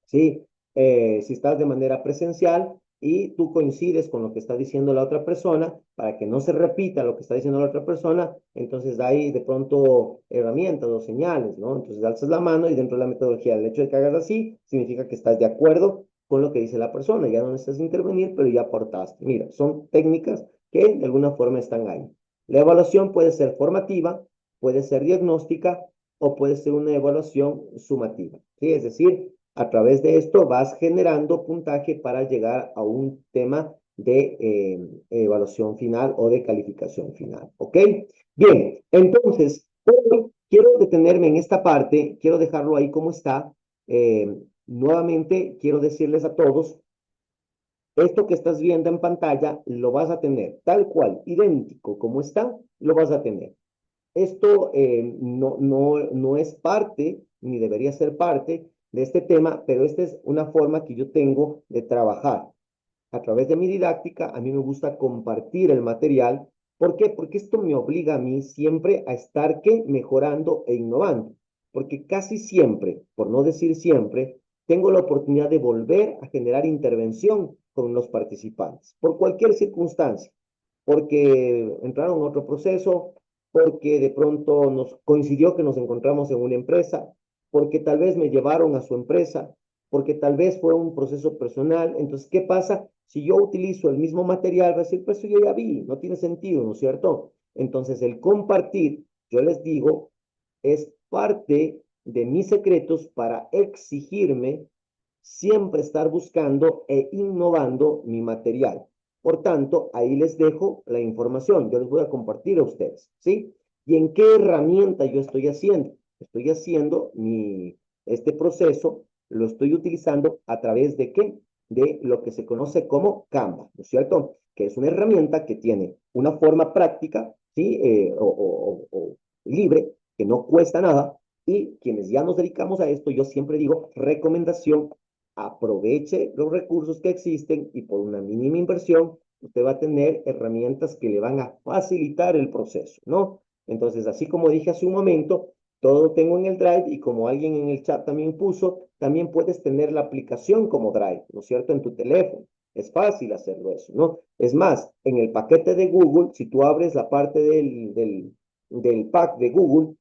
Sí, si estás de manera presencial y tú coincides con lo que está diciendo la otra persona, para que no se repita lo que está diciendo la otra persona, entonces hay de pronto herramientas o señales, ¿no? Entonces alzas la mano y dentro de la metodología, el hecho de que hagas así, significa que estás de acuerdo con lo que dice la persona, ya no necesitas intervenir, pero ya aportaste. Mira, son técnicas que de alguna forma están ahí. La evaluación puede ser formativa, puede ser diagnóstica o puede ser una evaluación sumativa, ¿sí? Es decir, a través de esto vas generando puntaje para llegar a un tema de evaluación final o de calificación final. ¿Ok? Bien, entonces, hoy quiero detenerme en esta parte, quiero dejarlo ahí como está. Nuevamente, quiero decirles a todos, esto que estás viendo en pantalla lo vas a tener tal cual, idéntico como está, lo vas a tener. Esto no es parte, ni debería ser parte de este tema, pero esta es una forma que yo tengo de trabajar. A través de mi didáctica, a mí me gusta compartir el material. ¿Por qué? Porque esto me obliga a mí siempre a estar ¿qué? Mejorando e innovando. Porque casi siempre, por no decir siempre, tengo la oportunidad de volver a generar intervención con los participantes, por cualquier circunstancia, porque entraron a otro proceso, porque de pronto nos coincidió que nos encontramos en una empresa, porque tal vez me llevaron a su empresa, porque tal vez fue un proceso personal. Entonces, ¿qué pasa? Si yo utilizo el mismo material, va a decir, pues eso yo ya vi, no tiene sentido, ¿no es cierto? Entonces, el compartir, yo les digo, es parte de mis secretos para exigirme siempre estar buscando e innovando mi material. Por tanto, ahí les dejo la información. Yo les voy a compartir a ustedes, ¿sí? ¿Y en qué herramienta yo estoy haciendo? Estoy haciendo este proceso, lo estoy utilizando a través de qué? De lo que se conoce como Canva, ¿no es cierto? Que es una herramienta que tiene una forma práctica, ¿sí? O libre, que no cuesta nada, y quienes ya nos dedicamos a esto, yo siempre digo, recomendación, aproveche los recursos que existen y por una mínima inversión, usted va a tener herramientas que le van a facilitar el proceso, ¿no? Entonces, así como dije hace un momento, todo lo tengo en el Drive y como alguien en el chat también puso, también puedes tener la aplicación como Drive, ¿no es cierto? En tu teléfono. Es fácil hacerlo eso, ¿no? Es más, en el paquete de Google, si tú abres la parte del pack de Google,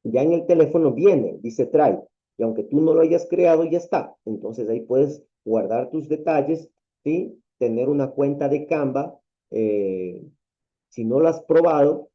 ya en el teléfono viene, dice Drive, y aunque tú no lo hayas creado, ya está. Entonces ahí puedes guardar tus detalles, ¿sí? Tener una cuenta de Canva, si no la has probado,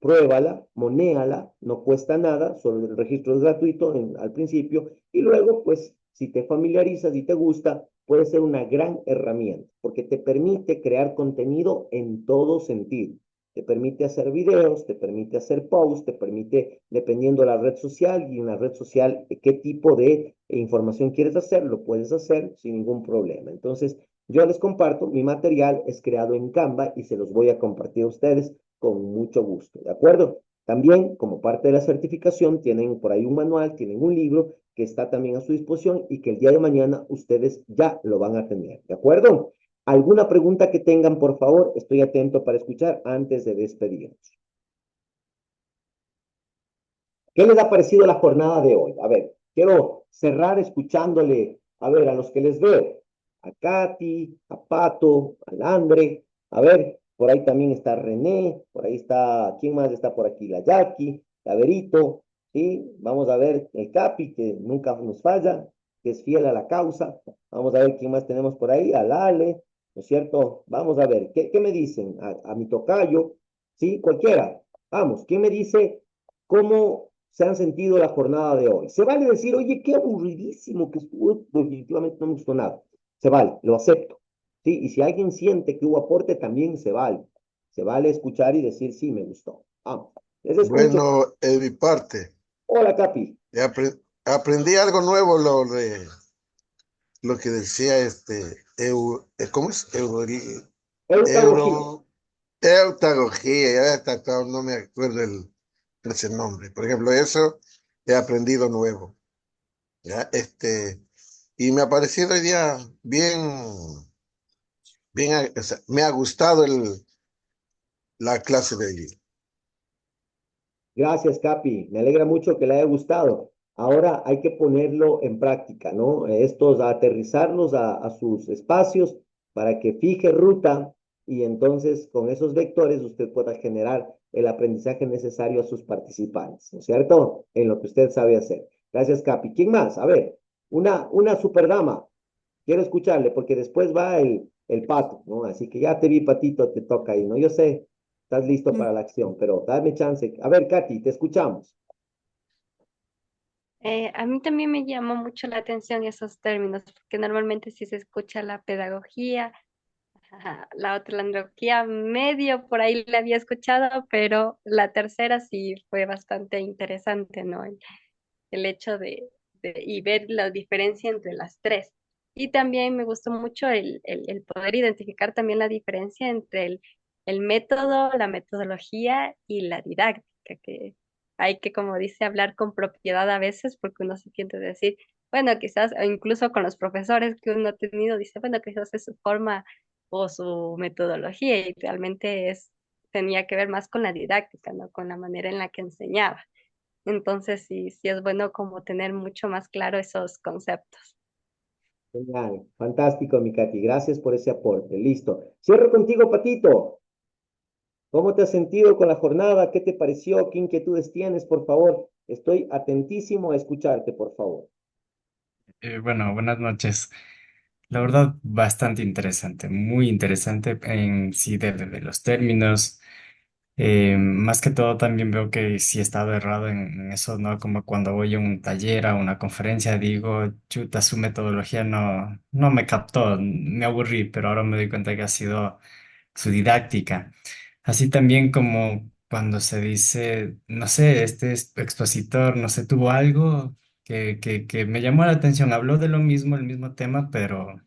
pruébala, monéala, no cuesta nada, solo el registro es gratuito al principio, y luego, pues, si te familiarizas y te gusta, puede ser una gran herramienta, porque te permite crear contenido en todo sentido. Te permite hacer videos, te permite hacer posts, te permite, dependiendo de la red social y en la red social, qué tipo de información quieres hacer, lo puedes hacer sin ningún problema. Entonces, yo les comparto, mi material es creado en Canva y se los voy a compartir a ustedes con mucho gusto, ¿de acuerdo? También, como parte de la certificación, tienen por ahí un manual, tienen un libro que está también a su disposición y que el día de mañana ustedes ya lo van a tener, ¿de acuerdo? ¿Alguna pregunta que tengan, por favor? Estoy atento para escuchar antes de despedirnos. ¿Qué les ha parecido la jornada de hoy? A ver, quiero cerrar escuchándole, a ver, a los que les veo, a Katy, a Pato, al Andre, a ver, por ahí también está René, por ahí está, ¿quién más está por aquí? La Jackie, la Verito, ¿sí? Vamos a ver el Capi, que nunca nos falla, que es fiel a la causa. Vamos a ver quién más tenemos por ahí, al Ale, ¿no es cierto? Vamos a ver, ¿qué me dicen? A mi tocayo, ¿sí? Cualquiera. Vamos, ¿quién me dice cómo se han sentido la jornada de hoy? Se vale decir, oye, qué aburridísimo que estuvo, definitivamente no me gustó nada. Se vale, lo acepto. ¿Sí? Y si alguien siente que hubo aporte, también se vale. Se vale escuchar y decir, sí, me gustó. Vamos, les escucho. Bueno, en mi parte, Hola, Capi. aprendí algo nuevo, lo que decía ¿cómo es? Eutagogía. Euro, eutagogía, ya está, no me acuerdo ese nombre. Por ejemplo, eso he aprendido nuevo, ¿ya? Y me ha parecido hoy día bien, o sea, me ha gustado la clase de hoy. Gracias, Capi. Me alegra mucho que le haya gustado. Ahora hay que ponerlo en práctica, ¿no? Estos, a aterrizarlos a sus espacios para que fije ruta y entonces con esos vectores usted pueda generar el aprendizaje necesario a sus participantes, ¿no es cierto? En lo que usted sabe hacer. Gracias, Capi. ¿Quién más? A ver, una super dama. Quiero escucharle porque después va el pato, ¿no? Así que ya te vi, patito, te toca ahí, ¿no? Yo sé, estás listo para la acción, pero dame chance. A ver, Katy, te escuchamos. A mí también me llamó mucho la atención esos términos, porque normalmente si se escucha la pedagogía, ajá, la otra la andrología, medio por ahí la había escuchado, pero la tercera sí fue bastante interesante, ¿no? El hecho y ver la diferencia entre las tres. Y también me gustó mucho el poder identificar también la diferencia entre el método, la metodología y la didáctica, que hay que, como dice, hablar con propiedad a veces porque uno se siente decir, bueno, quizás, o incluso con los profesores que uno ha tenido, dice, bueno, quizás es su forma o su metodología y realmente tenía que ver más con la didáctica, ¿no? Con la manera en la que enseñaba. Entonces sí es bueno como tener mucho más claro esos conceptos. Genial, fantástico, mi Katy. Gracias por ese aporte. Listo. Cierro contigo, Patito. ¿Cómo te has sentido con la jornada? ¿Qué te pareció? ¿Qué inquietudes tienes, por favor? Estoy atentísimo a escucharte, por favor. Bueno, buenas noches. La verdad, bastante interesante, muy interesante en sí de los términos. Más que todo también veo que sí he estado errado en eso, ¿no? Como cuando voy a un taller, a una conferencia, digo, chuta, su metodología no me captó, me aburrí, pero ahora me doy cuenta que ha sido su didáctica. Así también como cuando se dice, no sé, este expositor, no sé, tuvo algo que me llamó la atención, habló de lo mismo, el mismo tema, pero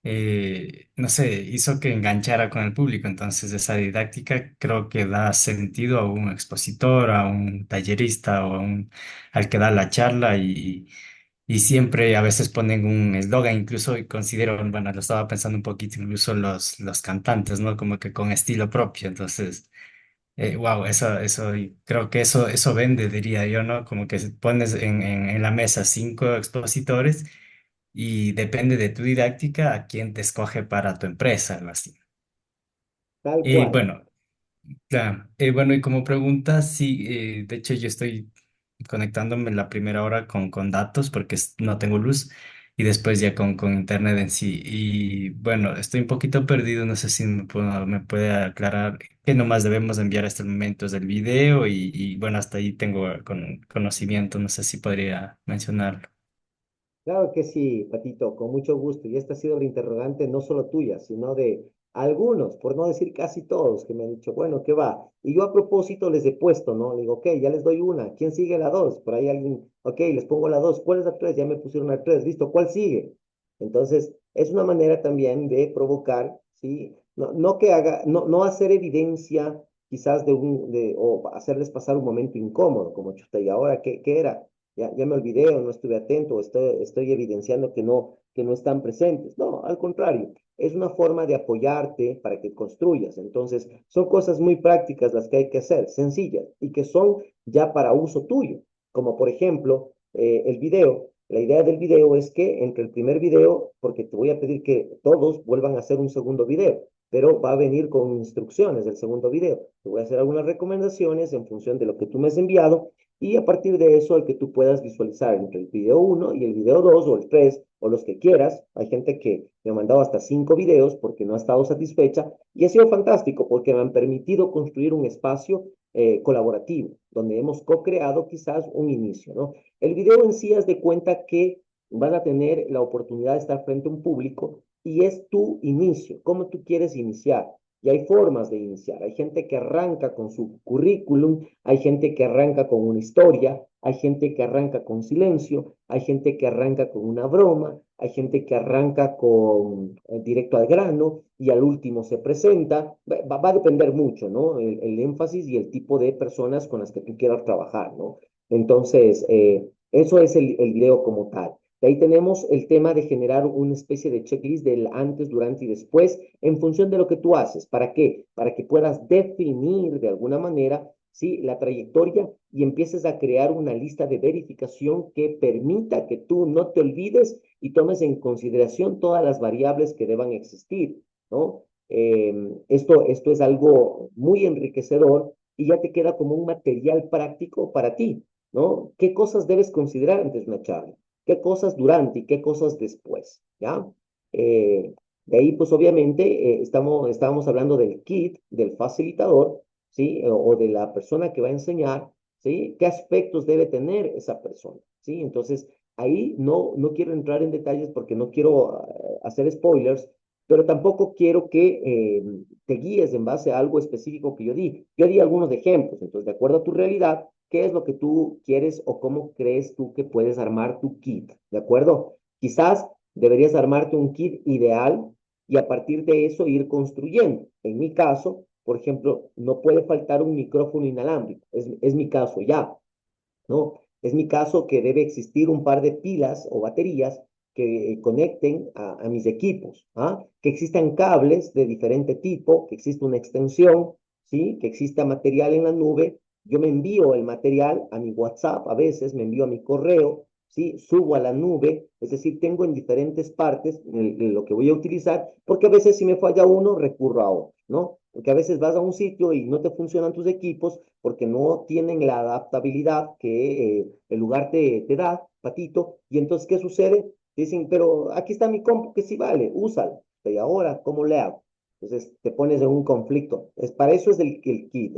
no sé, hizo que enganchara con el público. Entonces, esa didáctica creo que da sentido a un expositor, a un tallerista o al que da la charla y siempre a veces ponen un eslogan, incluso y considero, bueno, lo estaba pensando un poquito, incluso los cantantes, ¿no? Como que con estilo propio. Entonces, wow, eso, y creo que eso vende, diría yo, ¿no? Como que pones en la mesa cinco expositores y depende de tu didáctica a quién te escoge para tu empresa, algo así. Tal Y cual. bueno, claro, bueno, y como pregunta, sí, de hecho yo estoy conectándome la primera hora con datos porque no tengo luz y después ya con internet en sí. Y bueno, estoy un poquito perdido, no sé si me puede aclarar qué nomás debemos enviar hasta el momento del video y bueno, hasta ahí tengo conocimiento, no sé si podría mencionarlo. Claro que sí, Patito, con mucho gusto. Y esta ha sido la interrogante no solo tuya, sino de algunos, por no decir casi todos, que me han dicho, bueno, ¿qué va? Y yo a propósito les he puesto, ¿no? Le digo, ok, ya les doy una. ¿Quién sigue la dos? Por ahí alguien, ok, les pongo la dos. ¿Cuál es la tres? Ya me pusieron la tres. Listo, ¿cuál sigue? Entonces, es una manera también de provocar, ¿sí? No que haga, no hacer evidencia quizás o hacerles pasar un momento incómodo, como chuta, ¿y ahora qué era? Ya me olvidé o no estuve atento o estoy evidenciando que no están presentes. No, al contrario, es una forma de apoyarte para que construyas. Entonces, son cosas muy prácticas las que hay que hacer, sencillas, y que son ya para uso tuyo. Como por ejemplo, el video. La idea del video es que entre el primer video, porque te voy a pedir que todos vuelvan a hacer un segundo video, pero va a venir con instrucciones del segundo video. Te voy a hacer algunas recomendaciones en función de lo que tú me has enviado y a partir de eso el que tú puedas visualizar entre el video uno y el video 2 o el 3 o los que quieras. Hay gente que me ha mandado hasta 5 videos porque no ha estado satisfecha y ha sido fantástico porque me han permitido construir un espacio colaborativo donde hemos co-creado quizás un inicio, ¿no? El video en sí es de cuenta que van a tener la oportunidad de estar frente a un público y es tu inicio, cómo tú quieres iniciar. Y hay formas de iniciar. Hay gente que arranca con su currículum, hay gente que arranca con una historia, hay gente que arranca con silencio, hay gente que arranca con una broma, hay gente que arranca con directo al grano y al último se presenta. Va a depender mucho, ¿no? El énfasis y el tipo de personas con las que tú quieras trabajar, ¿no? Entonces, eso es el video como tal. De ahí tenemos el tema de generar una especie de checklist del antes, durante y después en función de lo que tú haces. ¿Para qué? Para que puedas definir de alguna manera, ¿sí? La trayectoria y empieces a crear una lista de verificación que permita que tú no te olvides y tomes en consideración todas las variables que deban existir, ¿no? Esto es algo muy enriquecedor y ya te queda como un material práctico para ti, ¿no? ¿Qué cosas debes considerar antes de una charla? ¿Qué cosas durante y qué cosas después? ¿Ya? De ahí, pues obviamente, estábamos hablando del kit, del facilitador, ¿sí? O de la persona que va a enseñar, ¿sí? ¿Qué aspectos debe tener esa persona? ¿Sí? Entonces, ahí no quiero entrar en detalles porque no quiero hacer spoilers, pero tampoco quiero que te guíes en base a algo específico que yo di. Yo di algunos ejemplos, entonces, de acuerdo a tu realidad, ¿qué es lo que tú quieres o cómo crees tú que puedes armar tu kit? ¿De acuerdo? Quizás deberías armarte un kit ideal y a partir de eso ir construyendo. En mi caso, por ejemplo, no puede faltar un micrófono inalámbrico. Es mi caso ya, ¿no? Es mi caso que debe existir un par de pilas o baterías que conecten a mis equipos, ¿ah? Que existan cables de diferente tipo, que exista una extensión, ¿sí? Que exista material en la nube. Yo me envío el material a mi WhatsApp, a veces me envío a mi correo, ¿sí? Subo a la nube, es decir, tengo en diferentes partes lo que voy a utilizar, porque a veces si me falla uno, recurro a otro, ¿no? Porque a veces vas a un sitio y no te funcionan tus equipos porque no tienen la adaptabilidad que el lugar te da, Patito, y entonces, ¿qué sucede? Dicen, pero aquí está mi compu que sí vale, úsalo. Y ahora, ¿cómo le hago? Entonces te pones en un conflicto. Para eso es el kit,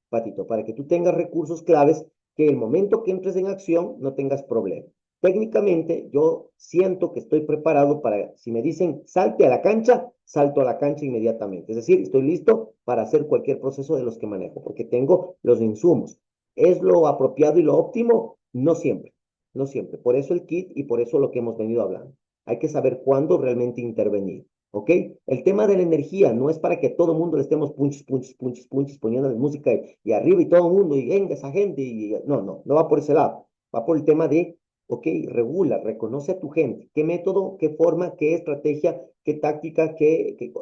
Patito, para que tú tengas recursos claves que el momento que entres en acción no tengas problema. Técnicamente, yo siento que estoy preparado para, si me dicen salte a la cancha, salto a la cancha inmediatamente. Es decir, estoy listo para hacer cualquier proceso de los que manejo, porque tengo los insumos. ¿Es lo apropiado y lo óptimo? No siempre, no siempre. Por eso el kit y por eso lo que hemos venido hablando. Hay que saber cuándo realmente intervenir. ¿Ok? El tema de la energía no es para que todo el mundo le estemos punches, punches, punches, punches, poniendo música y arriba y todo el mundo y venga esa gente. No va por ese lado. Va por el tema de, ok, regula, reconoce a tu gente. ¿Qué método, qué forma, qué estrategia, qué táctica,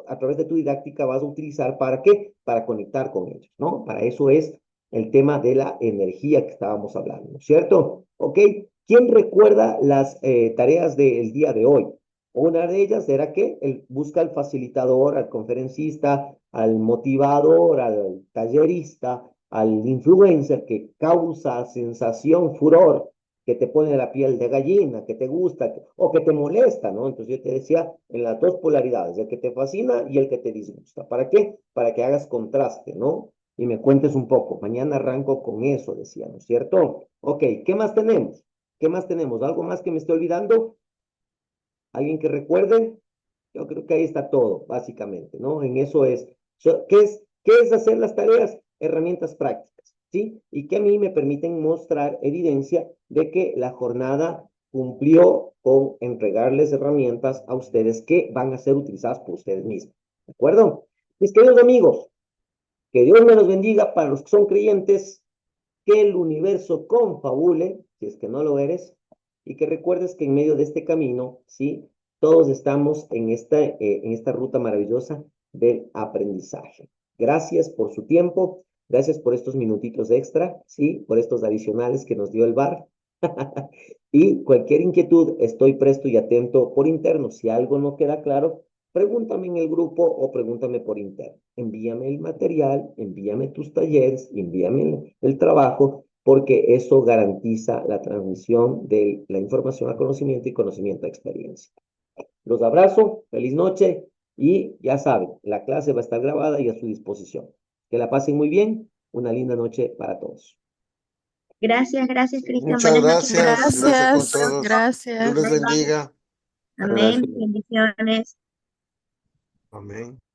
a través de tu didáctica vas a utilizar para qué? Para conectar con ellos, ¿no? Para eso es el tema de la energía que estábamos hablando, ¿no es cierto? ¿Ok? ¿Quién recuerda las tareas del día de hoy? Una de ellas era que él busca al facilitador, al conferencista, al motivador, al tallerista, al influencer que causa sensación, furor, que te pone la piel de gallina, que te gusta o que te molesta, ¿no? Entonces yo te decía en las dos polaridades, el que te fascina y el que te disgusta. ¿Para qué? Para que hagas contraste, ¿no? Y me cuentes un poco. Mañana arranco con eso, decía, ¿no es cierto? Ok, ¿qué más tenemos? ¿Qué más tenemos? ¿Algo más que me esté olvidando? ¿Alguien que recuerde? Yo creo que ahí está todo, básicamente, ¿no? En eso es. ¿Qué es hacer las tareas? Herramientas prácticas, ¿sí? Y que a mí me permiten mostrar evidencia de que la jornada cumplió con entregarles herramientas a ustedes que van a ser utilizadas por ustedes mismos, ¿de acuerdo? Mis queridos amigos, que Dios me los bendiga para los que son creyentes, que el universo confabule, si es que no lo eres, y que recuerdes que en medio de este camino, ¿sí? Todos estamos en esta ruta maravillosa del aprendizaje. Gracias por su tiempo, gracias por estos minutitos extra, ¿sí? Por estos adicionales que nos dio el bar. Y cualquier inquietud, estoy presto y atento por interno. Si algo no queda claro, pregúntame en el grupo o pregúntame por interno. Envíame el material, envíame tus talleres, envíame el trabajo, porque eso garantiza la transmisión de la información a conocimiento y conocimiento a experiencia. Los abrazo, feliz noche y ya saben, la clase va a estar grabada y a su disposición. Que la pasen muy bien, una linda noche para todos. Gracias, gracias, Cristian. Muchas Buenas noches. gracias con Gracias, todos. Dios gracias. les bendiga. Amén. Gracias. Bendiciones. Amén.